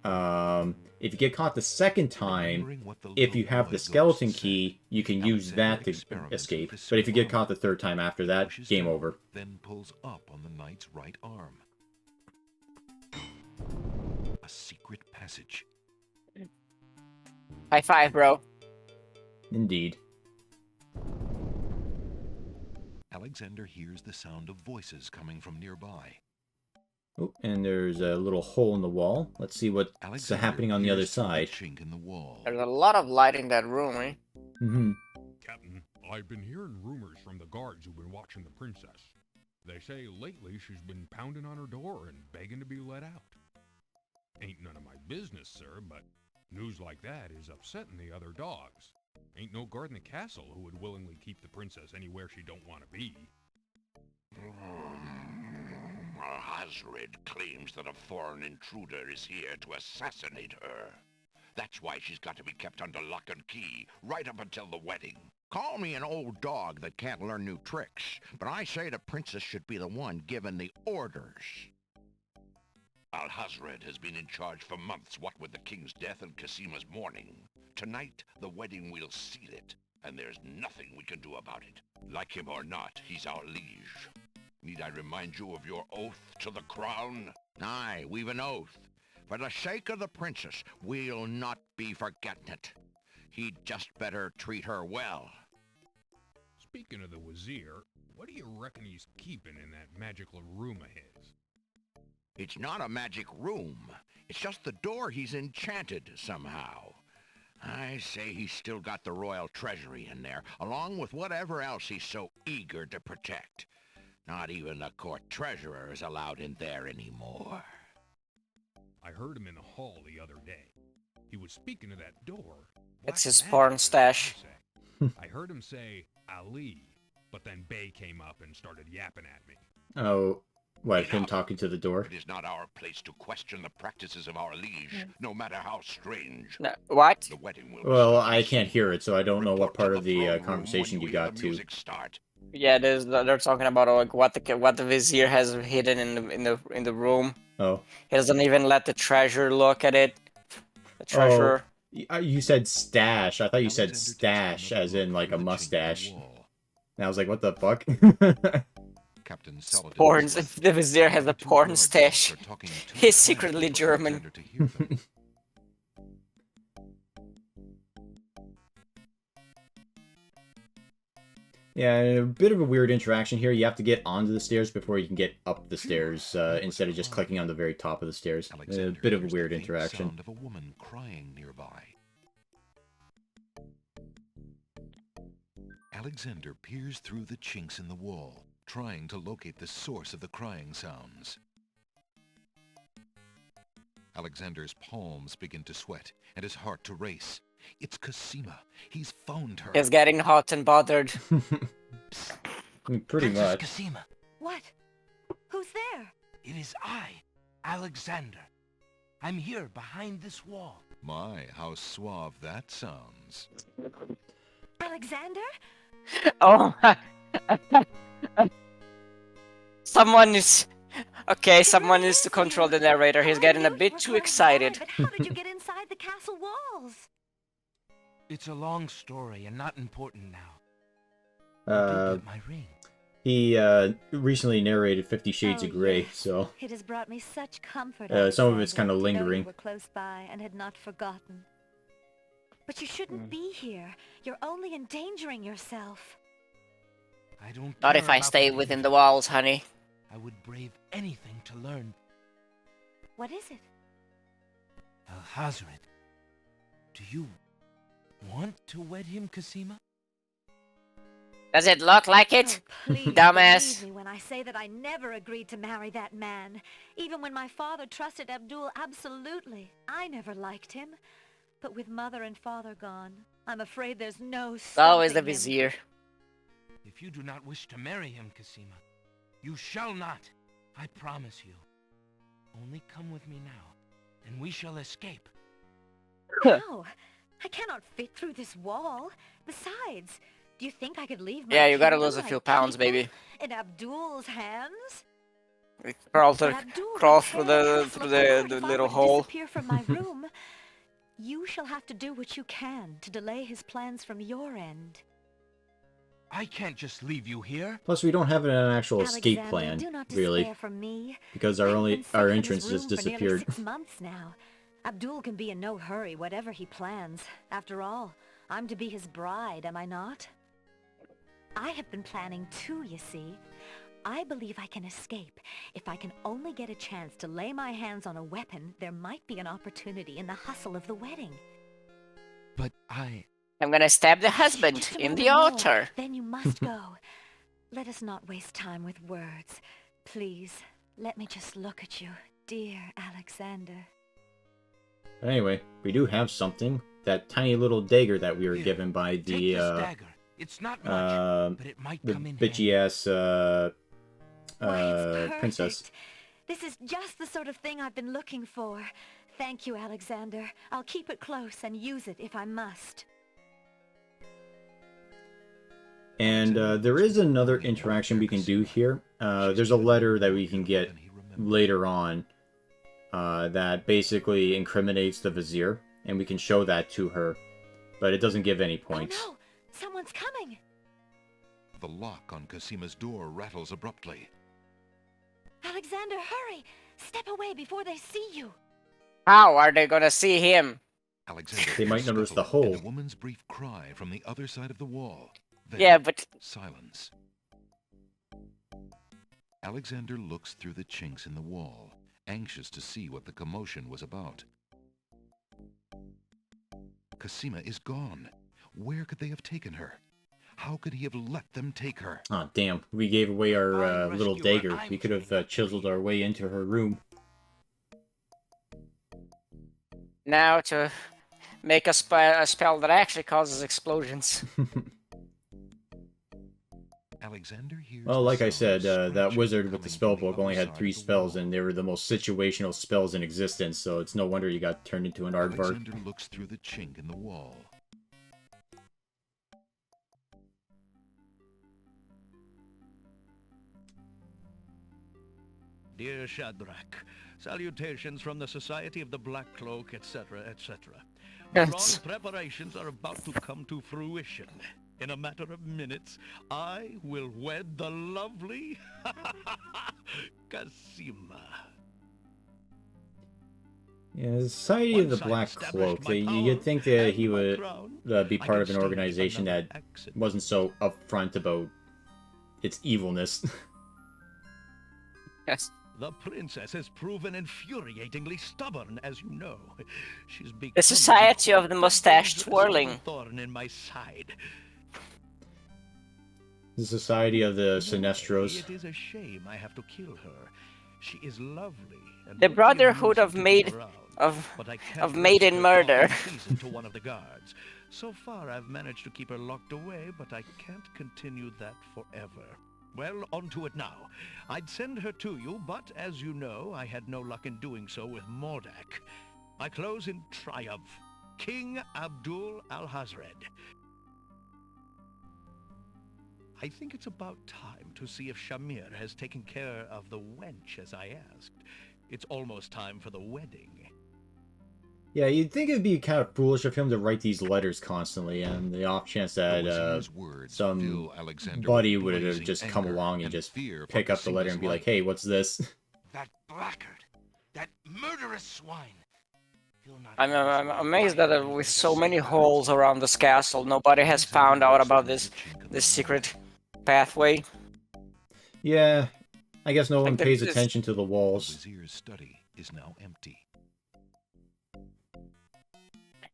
If you get caught the second time, if you have the skeleton key, you can use that to escape. But if you get caught the third time after that, game over. Then pulls up on the knight's right arm. A secret passage. High five, bro. Indeed. Alexander hears the sound of voices coming from nearby. Oh, and there's a little hole in the wall. Let's see what's happening on the other side. Chink in the wall. There's a lot of light in that room, eh? Mm-hmm. Captain, I've been hearing rumors from the guards who've been watching the princess. They say lately she's been pounding on her door and begging to be let out. Ain't none of my business, sir, but news like that is upsetting the other dogs. Ain't no guard in the castle who would willingly keep the princess anywhere she don't want to be. Hazred claims that a foreign intruder is here to assassinate her. That's why she's got to be kept under lock and key, right up until the wedding. Call me an old dog that can't learn new tricks, but I say the princess should be the one given the orders. Alhazred has been in charge for months, what with the king's death and Casima's mourning. Tonight, the wedding will seal it, and there's nothing we can do about it. Like him or not, he's our liege. Need I remind you of your oath to the crown? Aye, we've an oath. For the sake of the princess, we'll not be forgetting it. He'd just better treat her well. Speaking of the Wazir, what do you reckon he's keeping in that magical room of his? It's not a magic room. It's just the door he's enchanted somehow. I say he's still got the royal treasury in there, along with whatever else he's so eager to protect. Not even the court treasurer is allowed in there anymore. I heard him in the hall the other day. He was speaking to that door. It's his porn stash. I heard him say, Ali, but then Bay came up and started yapping at me. Oh, what, him talking to the door? It is not our place to question the practices of our liege, no matter how strange. No, what? The wedding will Well, I can't hear it, so I don't know what part of the conversation you got to. Yeah, they're talking about like what the vizier has hidden in the room. Oh. He doesn't even let the treasurer look at it. The treasurer. Oh, you said stash. I thought you said stash, as in like a mustache. And I was like, what the fuck? Captain Porn. The vizier has a porn stash. He's secretly German. Yeah, a bit of a weird interaction here. You have to get onto the stairs before you can get up the stairs, instead of just clicking on the very top of the stairs. A bit of a weird interaction. Sound of a woman crying nearby. Alexander peers through the chinks in the wall, trying to locate the source of the crying sounds. Alexander's palms begin to sweat, and his heart to race. It's Casima. He's found her. He's getting hot and bothered. Pretty much. Casima. What? Who's there? It is I, Alexander. I'm here behind this wall. My, how suave that sounds. Alexander? Oh. Someone is... Okay, someone needs to control the narrator. He's getting a bit too excited. But how did you get inside the castle walls? It's a long story and not important now. My ring. He recently narrated 50 Shades of Grey, yes. so It has brought me such comfort. some of it's Alexander, kind of to know you lingering. were close by and had not forgotten. But you shouldn't be here. You're only endangering yourself. I don't Not care if I about stay the within danger. the walls, honey. I would brave anything to learn. What is it? Alhazred, do you want to wed him, Cosima? Does it look like it? Oh, please Dumbass. believe me when I say that I never agreed to marry that man. Even when my father trusted Abdul absolutely, I never liked him. But with mother and father gone, I'm afraid there's no stopping Always the him. vizier. If you do not wish to marry him, Cosima, you shall not. I promise you. Only come with me now, and we shall escape. How? I cannot fit through this wall. Besides, do you think I could leave my Yeah, you gotta kingdom, lose a my few pounds, people, baby. in Abdul's hands? Crawl But through, Abdul crawl could through tear the castle through apart the if I little were to hole. disappear from my room. You shall have to do what you can to delay his plans from your end. I can't just leave you here. Plus, we don't have an actual escape Alexander, plan, do not really, despair from me. because I've our been sick our from entrance this just room for nearly disappeared. 6 months now. Abdul can be in no hurry, whatever he plans. After all, I'm to be his bride, am I not? I have been planning too, you see. I believe I can escape. If I can only get a chance to lay my hands on a weapon, there might be an opportunity in the hustle of the wedding. But I'm gonna stab the husband Just a in the moment more, altar. then you must go. Let us not waste time with words. Please, let me just look at you, dear Alexander. But anyway, we do have something. That tiny little dagger that we were Here, given by take the this dagger. It's not much, but it might come in handy. bitchy-ass Why, it's princess. perfect. This is just the sort of thing I've been looking for. Thank you, Alexander. I'll keep it close and use it if I must. And there is another interaction we can do here. There's a letter that we can get later on that basically incriminates the vizier, and we can show that to her, but it doesn't give any points. Oh no! Someone's coming! The lock on Cosima's door rattles abruptly. Alexander, hurry! Step away before they see you! How are they gonna see him? Alexander They might hears notice the scuffle hole. and a woman's brief cry from the other side of the wall. Then, Yeah, but silence. Alexander looks through the chinks in the wall, anxious to see what the commotion was about. Cosima is gone. Where could they have taken her? How could he have let them take her? Oh, damn. We gave away our Fine, little rescuer, dagger. I'm We could have taking chiseled our way into her room. now to make a spell that actually causes explosions. Alexander hears Well, the like I sound said, of that scratching wizard with the coming spell from the book only other had side 3 of the spells, wall. and they were the most situational spells in existence, so it's no wonder you got turned into an aardvark. Alexander looks through the chink in the wall. Dear Shadrach, salutations from the Society of the Black Cloak, etc., etc. Yes. Bronze preparations are about to come to fruition. In a matter of minutes, I will wed the lovely Cosima. Yeah, the Society of the Once I Black established Cloak, my you'd power think that and he my would crown, be I part could of an stage organization that another accident. wasn't so upfront about its evilness. Yes. The princess has proven infuriatingly stubborn, as you know. She's become The Society of the Mustache dangerous Twirling. thorn in my side. The Society of the In a way, Sinestros. It is a shame I have to kill her. She is lovely. And The would be Brotherhood of amusing to keep around, but I can't risk maiden her murder. talking treason to one of the guards. So far, I've managed to keep her locked away, but I can't continue that forever. Well, on to it now. I'd send her to you, but as you know, I had no luck in doing so with Mordak. I close in triumph. King Abdul Alhazred. I think it's about time to see if Shamir has taken care of the wench as I asked. It's almost time for the wedding. Yeah, you'd think it'd be kind of foolish of him to write these letters constantly, and the off chance The that wizard's words some fill Alexander buddy with would have blazing just come anger along and and just fear for pick up the letter Cosima's and be like, life. hey, what's this? That blackguard, that murderous swine. I'm amazed that with so many holes around this castle, nobody has found out about this secret pathway. Yeah, I guess no one pays this- attention to the The walls. Vizier's study is now empty.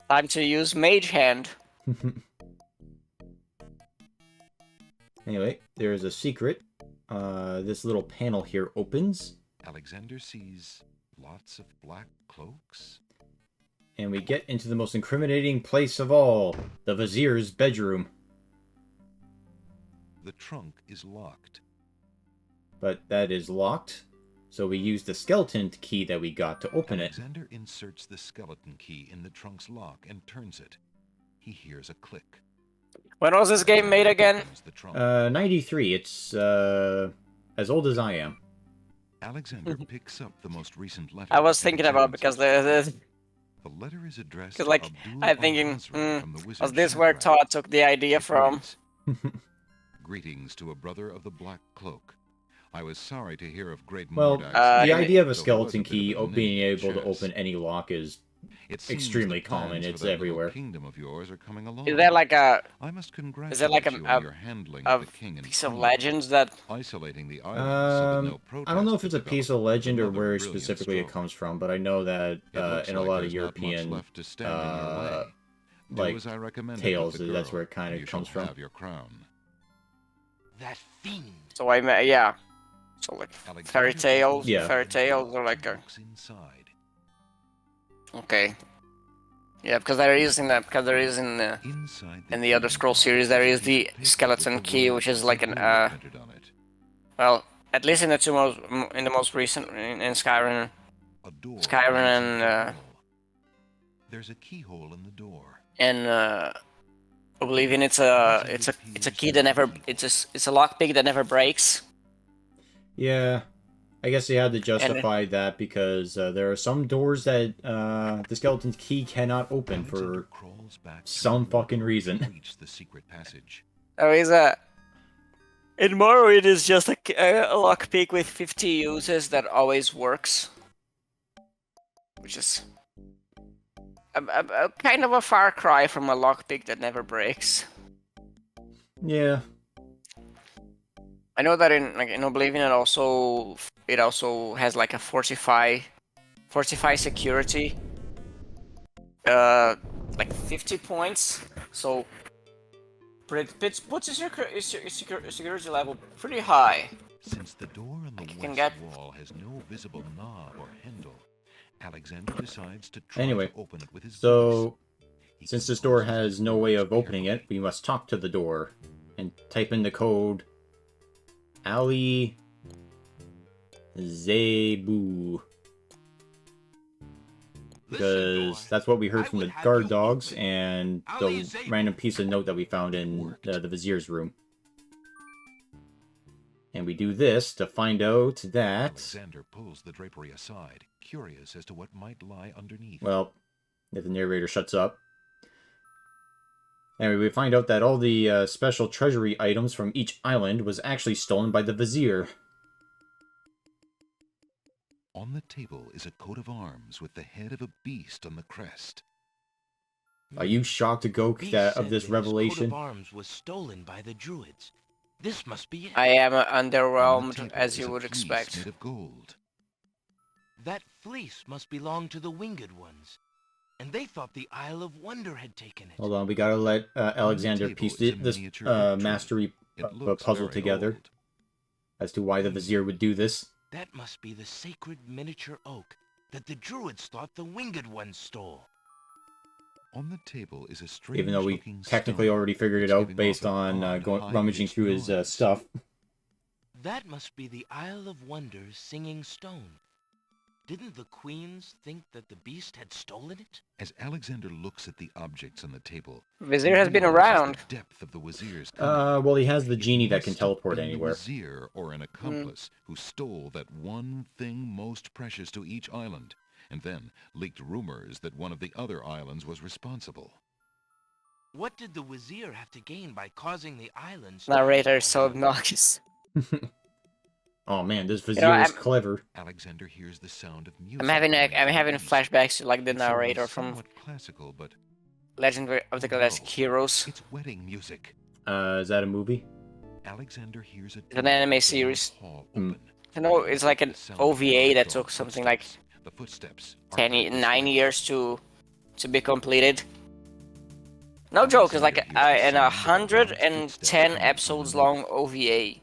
Time to use Mage Hand. Anyway, there's a secret. This little panel here opens, Alexander sees lots of black cloaks. and we get into the most incriminating place of all, the Vizier's bedroom. The trunk is locked. But that is locked, so we use the skeleton key that we got to open it. Alexander inserts the skeleton key in the trunk's lock and turns it. He hears a click. When was this game made again? Opens the trunk. 93. It's, as old as I am. Alexander picks up the most recent letter. I was and thinking about returns because it. The letter is addressed because to like Abdul I'm thinking, al-Hazra from the was wizard this where Shadrach. Todd took the idea It from? reads, Greetings to a brother of the Black Cloak. I was sorry to hear of great Well, Mordak's the yeah, idea of a though he was skeleton bit of key an being enigma able to chess. open any lock is It seems extremely the plans common. for It's that little everywhere. Kingdom of yours are coming along. Is there like a I must congratulate is there like you on your handling of a the king and piece of queen, legends that isolating the island so that no I don't know if protest it's a could piece develop. of legend or Another where brilliant specifically it stroke. comes from, but I know that It looks in a like lot of there's not much European left to stand in your way. Do like as I recommended tales, with the that's girl, where it kind and of you comes shall from. have your crown. That fiend. so yeah. So like Alexander fairy opens the Yeah. fairy tales door are like and a looks inside. okay. Yeah, because there is in Inside in the other key Scroll series there is the paper skeleton with the key, words which is like an Sigil printed on it. well, at least in the most recent in Skyrim. A door Skyrim leads and, into the hall. There's a keyhole in the door. And Oblivion, it's a key that never it's a lockpick that never breaks. Yeah, I guess they had to justify that because there are some doors that the skeleton key cannot open Alexander for crawls back to some the wall fucking to reason. reach the secret passage. There is a in Morrowind is just a lockpick with 50 uses that always works, which is a kind of a far cry from a lockpick that never breaks. Yeah, I know that in Oblivion it also has like a fortify security, like 50 points. So it puts your security level pretty high. Since the door on the Like you can west get- wall has no visible knob or handle, Alexander decides to try Anyway, to open it with his so boots. He since this door composes has his no way words of opening it, carefully. we must talk to the door and type in the code Ali Zebu. Because that's what we heard from the guard dogs and the random piece of note that we found in the Vizier's room. And we do this to find out that, Alexander pulls the drapery aside, curious as to what might lie underneath. well, if the narrator shuts up. Anyway, we find out that all the special treasury items from each island was actually stolen by the Vizier. On the table is a coat of arms with the head of a beast on the crest. Are you shocked, Gok, Beast that said of this that his revelation? coat of arms was stolen by the druids. This must be it. I am On the underwhelmed table as is you a would fleece expect. made of gold. That fleece must belong to the winged ones. And they thought the Isle of Wonder had taken it. Hold on, we gotta let Alexander table piece is a this miniature book tray. mastery It looks puzzle very together old. as to why the Vizier would do this. That must be the sacred miniature oak that the druids thought the winged ones stole. On the table is a strange Even though we looking technically stone already figured it that's out giving based off an on odd, rummaging high-pitched through his noise. stuff. That must be the Isle of Wonder's singing stone. Didn't the queens think that the beast had stolen it? As Alexander looks at the objects on the table, Vizier he has been realizes around. the depth of the Vizier's cunning. Well, he has the It genie that must can have teleport been anywhere. The Vizier or an accomplice who stole that one thing most precious to each island, and then leaked rumors that one of the other islands was responsible. What did the Wazir have to gain by causing the islands to Narrator hate is so one another? obnoxious. Oh man, this vizier is clever. Alexander hears the sound of music. I'm having flashbacks to like the narrator from classical, but Legend of the Galactic Heroes. It's wedding music. Is that a movie? Alexander hears it's an anime series. I know it's like an OVA that took something like 9 years to be completed. No joke, it's like an 110 episodes long OVA.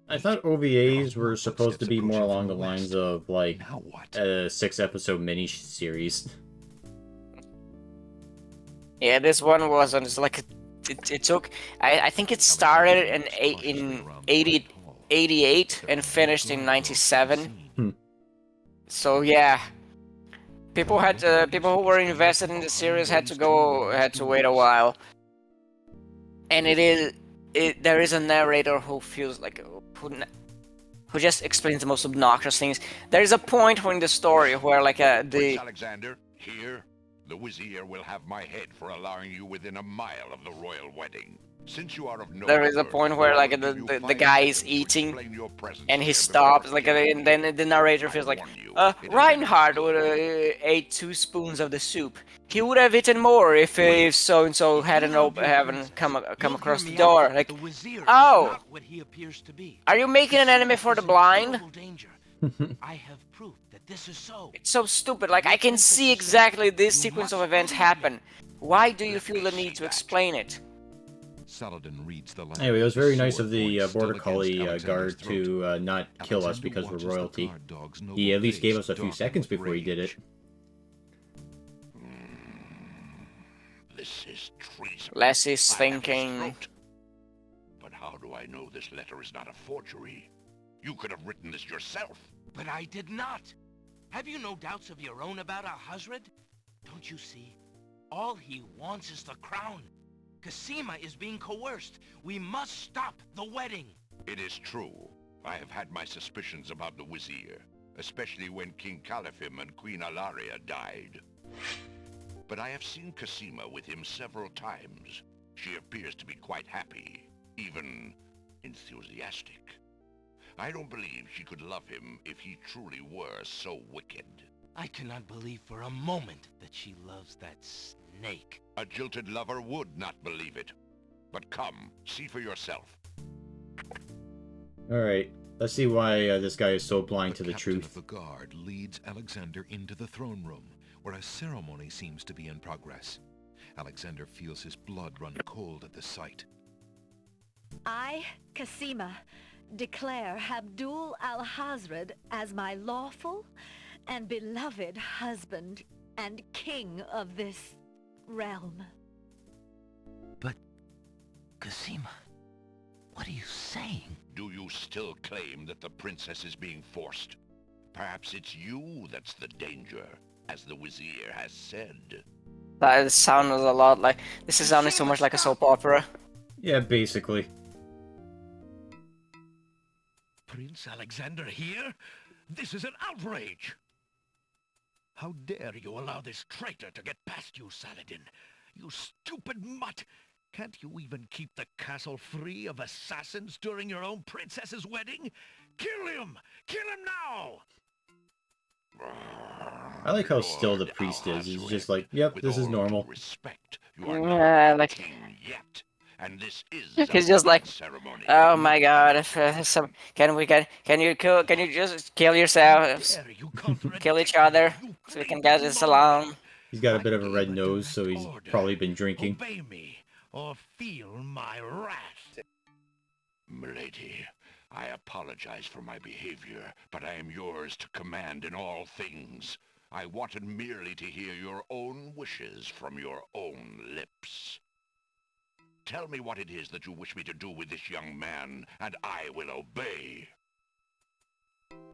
I thought OVAs were supposed to be more along the lines of like a 6-episode mini-series. Yeah, this one wasn't. It's like it took. I think it started in 88 and finished in 97. So yeah, people who were invested in the series had to wait a while. And there is a narrator who feels like who just explains the most obnoxious things. There is a point in the story where like Prince Alexander, here, the Vizier will have my head for allowing you within a mile of the royal wedding. Since you are of no there is a point where like the guy is eating and he stops like, and then the narrator feels like Reinhard would ate 2 spoons of the soup. He would have eaten more if so and so hadn't come across the door. Like, oh, are you making an anime for the blind? I have proof that this is so. It's so stupid. Like, I can see exactly this sequence of events happen. Why do you feel the need to explain it? Anyway, it was very nice of the Border Collie guard to not kill us because we're royalty. He at least gave us a few seconds before he did it. This is treason. Leslie's thinking. But how do I know this letter is not a forgery? You could have written this yourself. But I did not. Have you no doubts of your own about Alhazred? Don't you see? All he wants is the crown. Cassima is being coerced. We must stop the wedding. It is true. I have had my suspicions about the Vizier, especially when King Califim and Queen Alaria died. But I have seen Cassima with him several times. She appears to be quite happy, even enthusiastic. I don't believe she could love him if he truly were so wicked. I cannot believe for a moment that she loves that snake. A jilted lover would not believe it. But come, see for yourself. Alright, let's see why this guy is so blind to the truth. The guard leads Alexander into the throne room, where a ceremony seems to be in progress. Alexander feels his blood run cold at the sight. I, Cassima, declare Abdul Alhazred as my lawful and beloved husband and king of this realm. But, Cassima, what are you saying? Do you still claim that the princess is being forced? Perhaps it's you that's the danger, as the Vizier has said. That sounds a lot like... This is sounding so much like a soap opera. Yeah, basically. Prince Alexander here? This is an outrage! How dare you allow this traitor to get past you, Saladin? You stupid mutt! Can't you even keep the castle free of assassins during your own princess's wedding? Kill him! Kill him now! I like how still the priest is. He's just like, yep, this is normal. Respect, Like... And this is he's just like, ceremony. oh my god! If can you just kill yourselves, kill each other, so we can get this along? He's got a bit of a red nose, so he's probably been drinking. Obey me, or feel my wrath. Milady, I apologize for my behavior, but I am yours to command in all things. I wanted merely to hear your own wishes from your own lips. Tell me what it is that you wish me to do with this young man, and I will obey.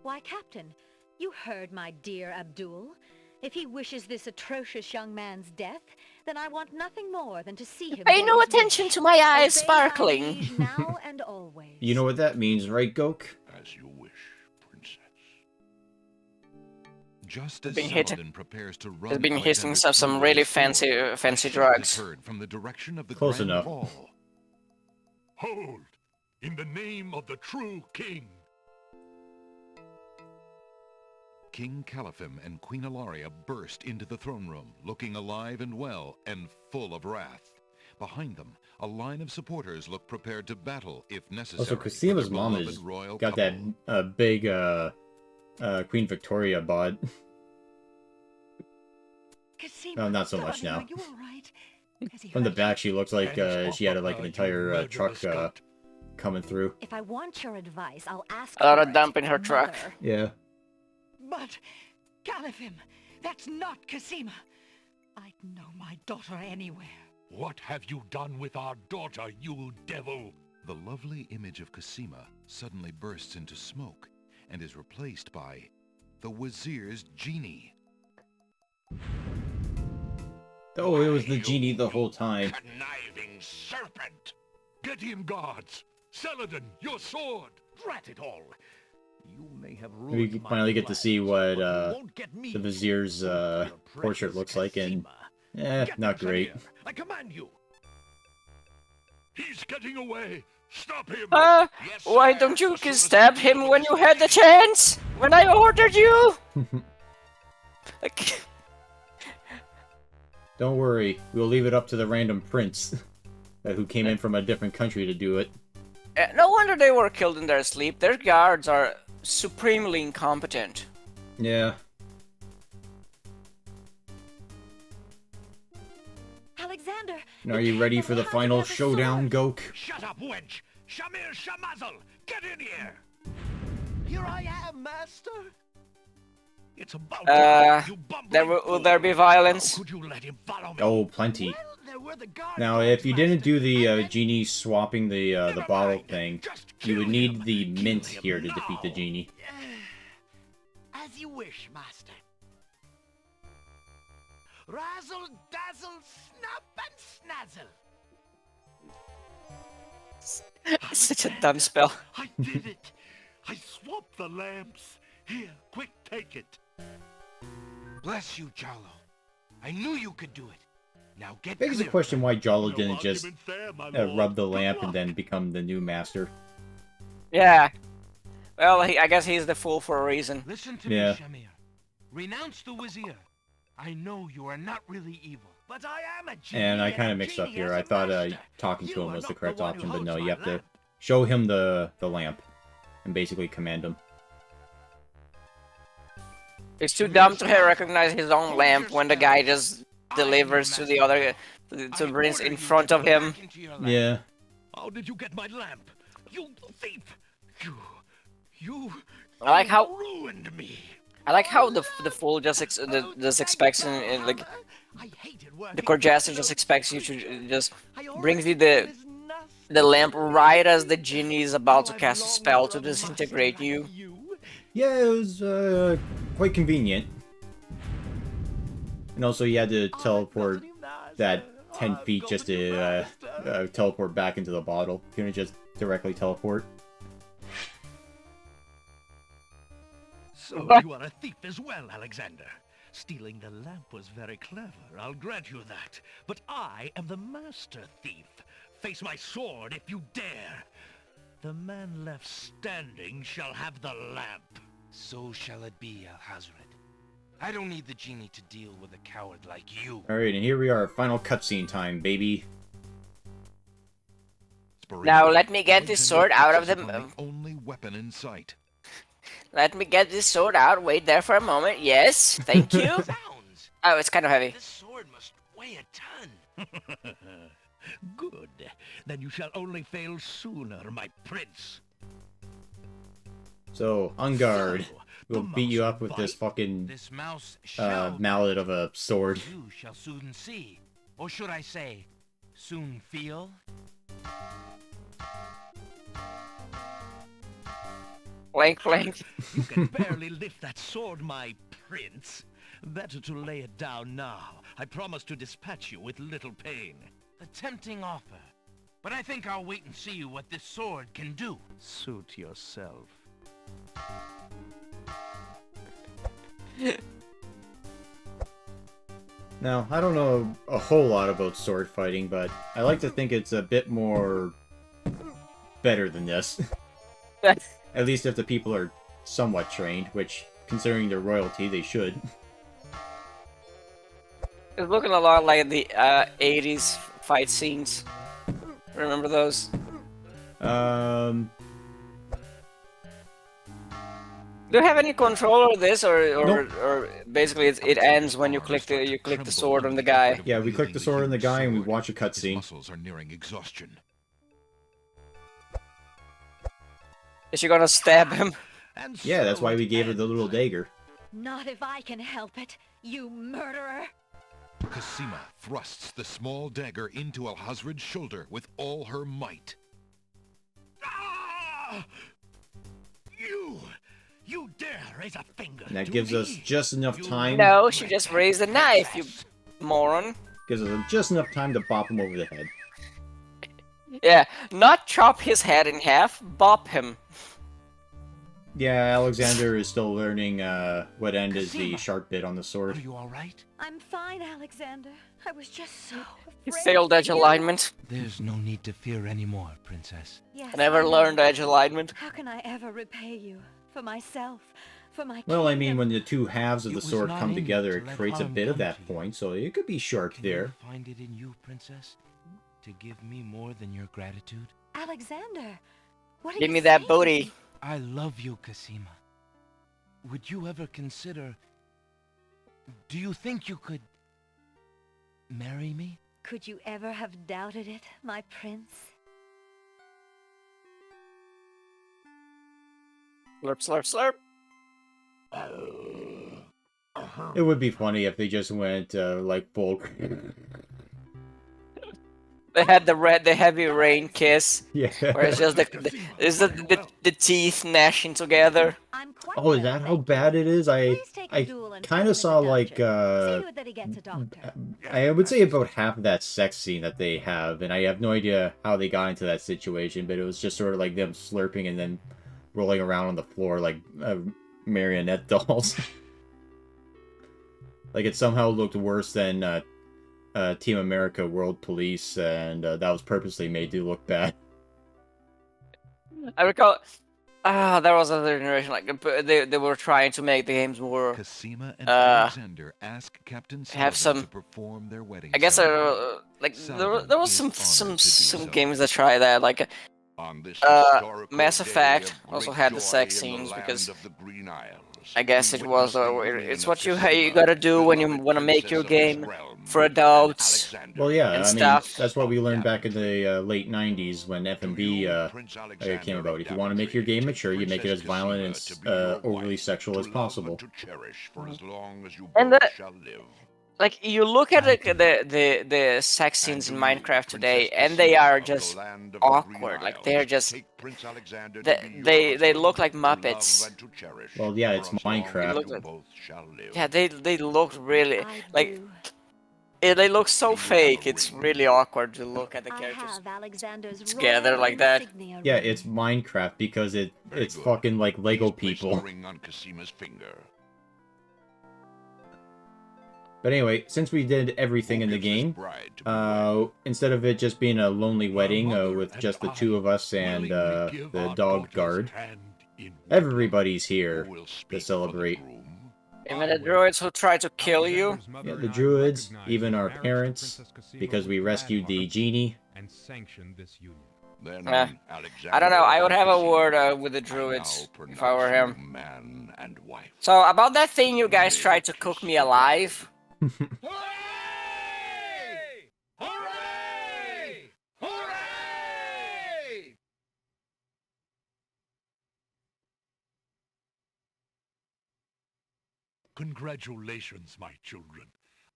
Why, Captain, you heard my dear Abdul. If he wishes this atrocious young man's death, then I want nothing more than to see him. Pay no attention to my eyes sparkling. Now and always. You know what that means, right, Gok? As you wish, princess. Just as Saladin prepares to run, he's been hitting some really fancy drugs. Heard from the direction of the Close Grand enough. Hall. Hold! In the name of the true king! King Caliphim and Queen Ilaria burst into the throne room, looking alive and well and full of wrath. Behind them, a line of supporters look prepared to battle if necessary. Also, Cosima's mom has got that big Queen Victoria bod. No, not so much now. From the back, she looks like she had like an entire truck coming through. If I want your advice, I'll ask A lot for of it, dump in her truck. Mother. Yeah. But, Caliphim, that's not Cosima. I'd know my daughter anywhere. What have you done with our daughter, you devil? The lovely image of Cosima suddenly bursts into smoke and is replaced by the Wazir's genie. Oh, it was the genie the whole time. Conniving serpent! Get in, guards! Saladin, your sword! Drat it all! You may have We ruined my finally get to see what plans, but you won't get me the Vizier's your portrait precious looks like, and Cosima. Get not them, great. Samir. I command you. He's getting away! Stop him! Yes, Why sir. don't you As soon as stab I him get when this you had the way. chance? When I ordered you? Like, Don't worry, we'll leave it up to the random prince who came in from a different country to do it. no wonder they were killed in their sleep. Their guards are supremely incompetent. Yeah. Alexander! Are you ready for the final showdown, Gok? Shut up, wench! Shamir Shamazel! Get in here! Here I am, master! It's about time, you bumbling Will fool. there be violence? How could you let him follow me? Oh, plenty. Well, there were the guard Now, dogs, if you didn't master. do the I bet- genie swapping the Never bottle mind. thing, Just you would kill need him. the Kill mint him here to defeat the now. genie. As you wish, master. Razzle, dazzle, snap, and snazzle. Such a dumb spell. I did it! I swapped the lamps! Here, quick, take it! Bless you, Jalo. I knew you could do it. Now get Begs the clear. question why Jalo No didn't just argument there, my lord. rub the Good lamp and luck. then become the new master. Yeah. Well, I guess he's the fool for a reason. Listen to Yeah. me, Shamir. Renounce the Wazir. I know you are not really evil. But I am a genie. And I a kind of mixed up genie here. has I a thought master. talking to You him are was the not correct one who option, but holds no, my you have to lamp. show him the lamp and basically command him. It's too dumb to recognize his own lamp when the guy just delivers to the other to Prince in front of him. Yeah. How did you get my lamp? You thief! You I like how ruined me. the fool just expects in like I hated the working court jester just expects you to just brings you the lamp right as the genie is about to cast a spell to disintegrate you. Yeah, it was quite convenient. And also you had to teleport that 10 feet just to teleport back into the bottle. You couldn't just directly teleport. So you are a thief as well, Alexander. Stealing the lamp was very clever, I'll grant you that. But I am the master thief. Face my sword if you dare. The man left standing shall have the lamp. So shall it be, Al-Hazred. I don't need the genie to deal with a coward like you. Alright, and here we are, final cutscene time, baby. Now let me get this sword out of the the. only weapon in sight. Let me get this sword out. Wait there for a moment. Yes, thank you. Sounds. Oh, it's kind of heavy. This sword must weigh a ton. Good. Then you shall only fail sooner, my prince. So, on guard. So, We'll the beat you mouse up with bite. this fucking This mouse shall mallet of a sword. You shall soon see. Or should I say, soon feel? Blank, blank. You can barely lift that sword, my prince. Better to lay it down now. I promise to dispatch you with little pain. A tempting offer. But I think I'll wait and see what this sword can do. Suit yourself. Now, I don't know a whole lot about sword fighting, but I like to think it's a bit more better than this. At least if the people are somewhat trained, which considering their royalty, they should. It's looking a lot like the 80s fight scenes. Remember those? Do you have any control over this, Nope. or basically it ends when you click the sword on the guy? Yeah, we click the sword on the guy and we watch a cutscene. Muscles are nearing exhaustion. Is she gonna stab him? Yeah, that's why we gave her the little dagger. Not if I can help it, you murderer! Cosima thrusts the small dagger into Alhazred's shoulder with all her might. Ah! You dare raise a finger And that to gives me? us just enough time. No, she just raised a knife, you moron. Gives us just enough time to bop him over the head. Yeah, not chop his head in half, bop him. Yeah, Alexander is still learning what end is the sharp bit on the sword. Are you all right? I'm fine, Alexander. I was just so He afraid failed edge for you. alignment. There's no need to fear anymore, Princess. Yes, I never I know. learned edge alignment. How can I ever repay you? For myself? For my Well, I mean, kingdom? when the two halves of It the was sword not come in you together, to it let creates a harm bit of come that to you. point, so it could be sharp Can there. you find it in you, Princess? To give me more than your gratitude? Alexander, what are Give you me that saying? booty. I love you, Cosima. Would you ever consider... Do you think you could... marry me? Could you ever have doubted it, my prince? Slurp, slurp, slurp. It would be funny if they just went, like, full... They had the heavy rain kiss, Yeah. where it's just the teeth gnashing together. I'm quite Oh, is well, that how thank you. bad it is? Please take a I duel and kind tuck of him saw, in the like, dungeon. See to it that he gets a doctor. I would say about half of that sex scene that they have, and I have no idea how they got into that situation, but it was just sort of like them slurping and then rolling around on the floor like marionette dolls. Like it somehow looked worse than Team America World Police, and that was purposely made to look bad. I recall, there was another generation, like, they were trying to make the games more, Cosima and Alexander ask Captain have Salva some- to perform their wedding I guess, ceremony. like, Salva there was is some honored to do so. games that try that, like, On this historical Mass day Effect of also great had the joy sex in the scenes, land because of the Green Isles, I guess we it was, witnessed the union it's of what you Cosima, gotta do when you beloved want to make your princess of game his realm, for and adults. Alexander. Well, yeah, And I mean, stuff. that's what we learned back in Daventry. the late 90s when To FMV you, Prince Alexander came of about. If you want to make your Daventry, game take mature, you make it as Princess violent Cosima and to be your overly wife, sexual to as love possible. and to cherish for as long as you And both the- shall live. Like, you look at Thank you. the sex And scenes to in you, Minecraft today, Princess and they Cosima are of the just land of the Green awkward. Like, they're Isles, just, take Prince Alexander to they- be your they husband, look like to love Muppets. and to cherish Well, yeah, for it's as long as Minecraft. Look you like- both shall live. yeah, they look really, I like, do. they look so Do you have fake. a It's ring? really awkward to look at the I characters. have Alexander's together royal like that. insignia Yeah, ring. it's Minecraft because Very it's good. fucking like Lego Please place the people. ring on Cosima's finger. But anyway, since we did everything Who in the gives this game, bride to be wed? instead of it just being a lonely Her wedding mother with and just the I two of us and willingly give the our dog daughters guard, hand in wedlock. everybody's Who here will to speak for the celebrate. groom? Even the druids who try to kill you. Yeah, the druids, even our parents, because we rescued the genie. And sanctioned this union. Then, I don't know, I would have a word with the druids if I were him. Man and wife. So, about that thing you guys tried to cook me alive. Hooray! Hooray! Hooray! Congratulations, my children.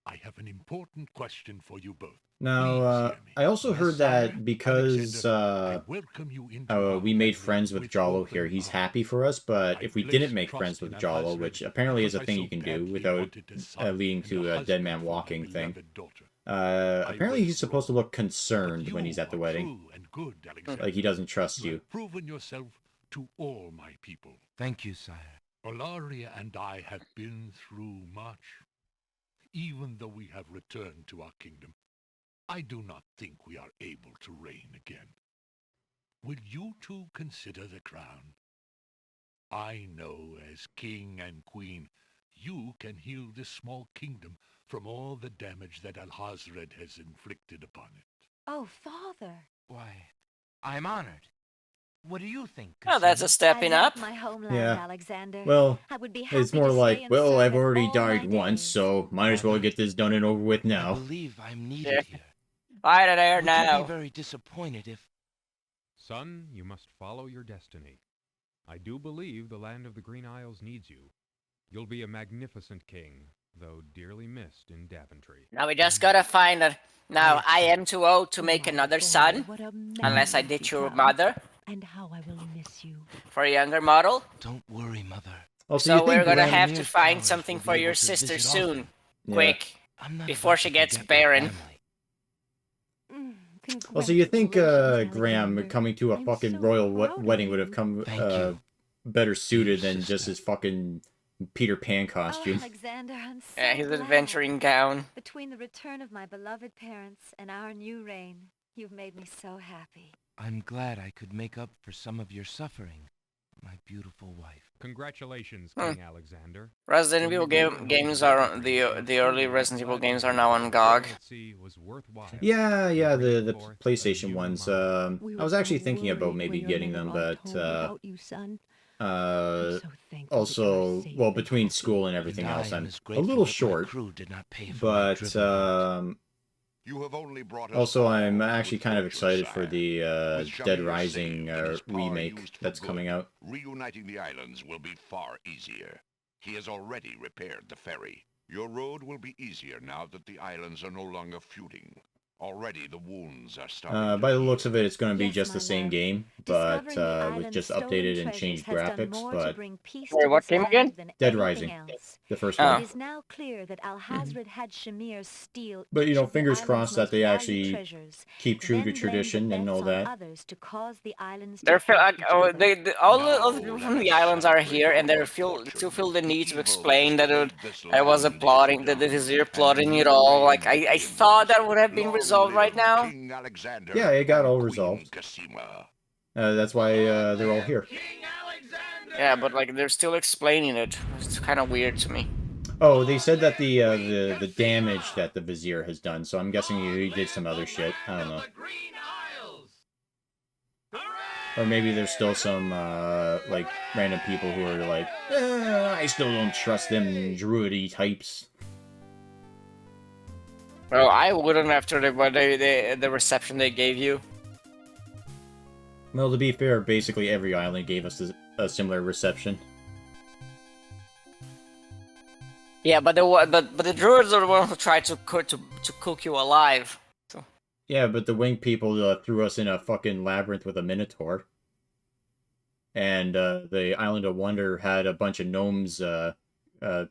I have an important question for you both. Now, Please hear me. I also Yes, heard sire, that because Alexander, I welcome you into our we made family friends with Jollo open here, he's arms. happy for us, but I if we place didn't make trust friends with in Jollo, Alhazred which apparently is a because I thing so you can do badly without wanted a son leading and to a a dead man husband for my walking thing, beloved daughter. apparently he's was supposed to wrong. look concerned But when he's you at the are wedding. true and good, Alexander. Like he doesn't trust You you. have proven yourself to all my people. Thank you, sire. Olaria and I have been through much. Even though we have returned to our kingdom, I do not think we are able to reign again. Will you two consider the crown? I know as king and queen, you can heal this small kingdom from all the damage that Alhazred has inflicted upon it. Oh, Father. Why, I'm honored. What do you think, Oh, that's a Cassima? stepping I love up. my homeland, Yeah. Alexander. Well, I would be it's happy more to like, stay and well, I've serve it already all died my once, days. so might as well Mother, get this done and over with I now. believe I'm needed Yeah. here. Right there Would you be now. very disappointed if... Son, you must follow your destiny. I do believe the land of the Green Isles needs you. You'll be a magnificent king, though dearly missed in Daventry. Now we just gotta find a... Now, I am too old to make My another boy, son, what a man unless I you've ditch your become. mother And how I will miss you. for a younger model. Don't worry, Mother. Also, you So think we're gonna Graham... have to Mir's find powers something will be for able your to sister visit soon. often. Yeah. Quick. I'm not Before about she to gets forget my barren. Mm, Also, you think congratulations, Graham Alexander. coming to a I'm fucking so royal proud of wedding would have you. come Thank you. better suited You, than just sister. his fucking Peter Pan Oh, costume. Alexander, I'm so His glad. adventuring gown. Between the return of my beloved parents and our new reign, you've made me so happy. I'm glad I could make up for some of your suffering, my beautiful wife. Congratulations, Hmm. King Alexander. Resident When Evil you returned games to are Daventry, the I'm early certain Resident that Evil the games are life now you on led GOG. at sea was worthwhile. Yeah, You yeah, bring the forth a PlayStation new ones. mind. We I were was so actually thinking about worried maybe when your getting mother them, logged but home without you, son. I'm uh, so thankful that you also, are safe well, and between happy. school and And everything I else, am I'm as a grateful little that my short. crew did not pay for my But drivel heart. You have only brought us also, I'm all actually good kind of fortune, excited for sire. the With Dead Shamir Rising saved and his power remake used for that's good, coming out. reuniting the islands will be far easier. He has already repaired the ferry. Your road will be easier now that the islands are no longer feuding. Already the wounds are starting to By the heal. looks of it, it's going to be Yes, just my the same lord. game, but Discovering the with island's just stolen updated and treasures changed has done graphics. more to But bring peace Sorry, to what this game land again? than Dead anything Rising, else. the first Oh. one. It is now clear that Alhazred had Shamir steal But, you each know, of the fingers island's crossed that most they valued actually treasures, keep true to then blame the tradition and thefts all on that. others to cause the islands to They're feel fight like each oh, other. all Now the people let from us the islands are celebrate here, and our they good still feel fortune. the The need to evil explain that that plagued this I wasn't land is plotting, that the done, Vizier and a plotting it new all. Like reign I thought begins. that would have been Long resolved right live now. King Alexander Yeah, it got and all Queen resolved. Cassima. That's why they're all here. Yeah, but like they're still explaining it. It's kind of weird to me. Oh, they said that the damage that the Vizier has done, so I'm guessing he did some other shit. I don't know. Or maybe there's still some, like, random people who are like, I still don't trust them druidy types. Well, I wouldn't after the reception they gave you. Well, to be fair, basically every island gave us a similar reception. Yeah, but the druids are the ones who tried to cook you alive. So. Yeah, but the winged people threw us in a fucking labyrinth with a minotaur. And the Island of Wonder had a bunch of gnomes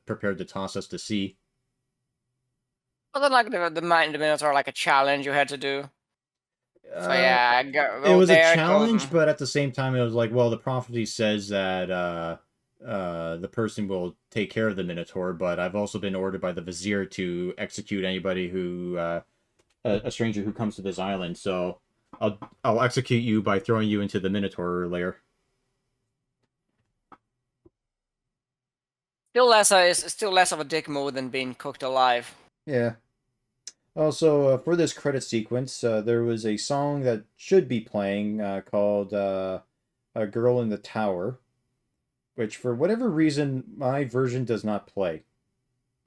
prepared to toss us to sea. Well, then like the Minotaur, like a challenge you had to do. So yeah, it was there, a challenge, but at the same time, it was like, well, the prophecy says that the person will take care of the Minotaur, but I've also been ordered by the Vizier to execute anybody who a stranger who comes to this island. So I'll execute you by throwing you into the Minotaur lair. Still less of a dick move than being cooked alive. Yeah. Also, for this credit sequence, there was a song that should be playing called A Girl in the Tower, which for whatever reason, my version does not play.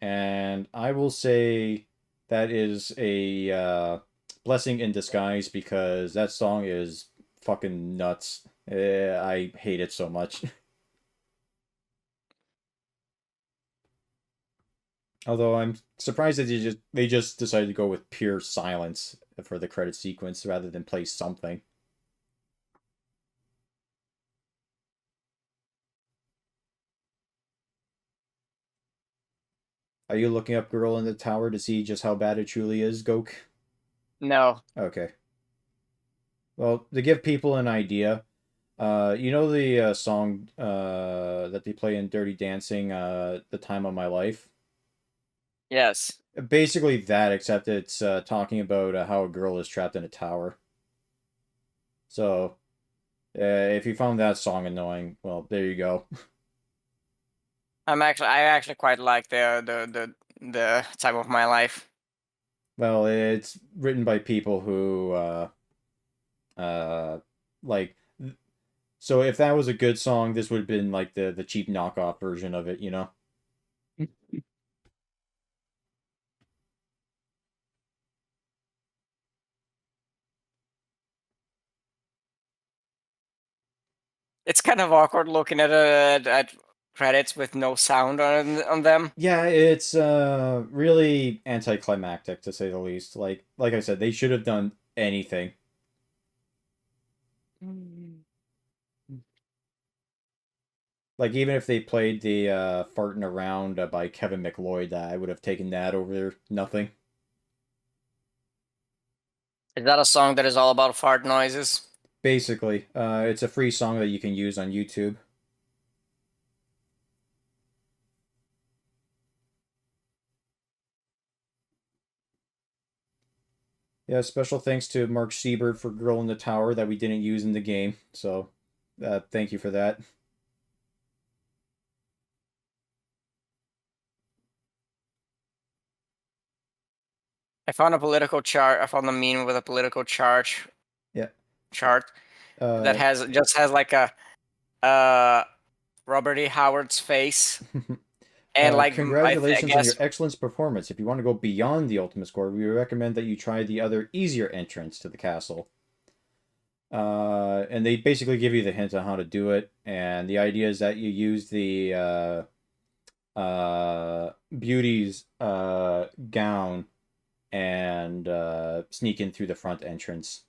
And I will say that is a blessing in disguise because that song is fucking nuts. I hate it so much. Although I'm surprised that they just decided to go with pure silence for the credit sequence rather than play something. Are you looking up Girl in the Tower to see just how bad it truly is, Gok? No. Okay. Well, to give people an idea, you know the song that they play in Dirty Dancing, The Time of My Life? Yes. Basically that, except it's talking about how a girl is trapped in a tower. So, If you found that song annoying, well, there you go. I actually quite like the time of my life. Well, it's written by people who, like, so if that was a good song, this would have been like the cheap knockoff version of it, you know? It's kind of awkward looking at credits with no sound on them. Yeah, it's really anticlimactic to say the least. Like I said, they should have done anything. Like even if they played the "Farting Around" by Kevin McLeod, I would have taken that over nothing. Is that a song that is all about fart noises? Basically, it's a free song that you can use on YouTube. Yeah, special thanks to Mark Siebert for Girl in the Tower that we didn't use in the game. So, thank you for that. I found a political chart. I found a meme with a political chart Yeah. chart that Uh, has like a Robert E. Howard's face and like I congratulations on your guess excellent performance. If you want to go beyond the ultimate score, we recommend that you try the other easier entrance to the castle. And they basically give you the hint on how to do it. And the idea is that you use the beauty's gown and sneak in through the front entrance.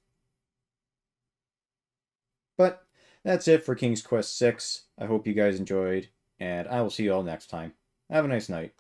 But that's it for King's Quest 6. I hope you guys enjoyed, and I will see you all next time. Have a nice night.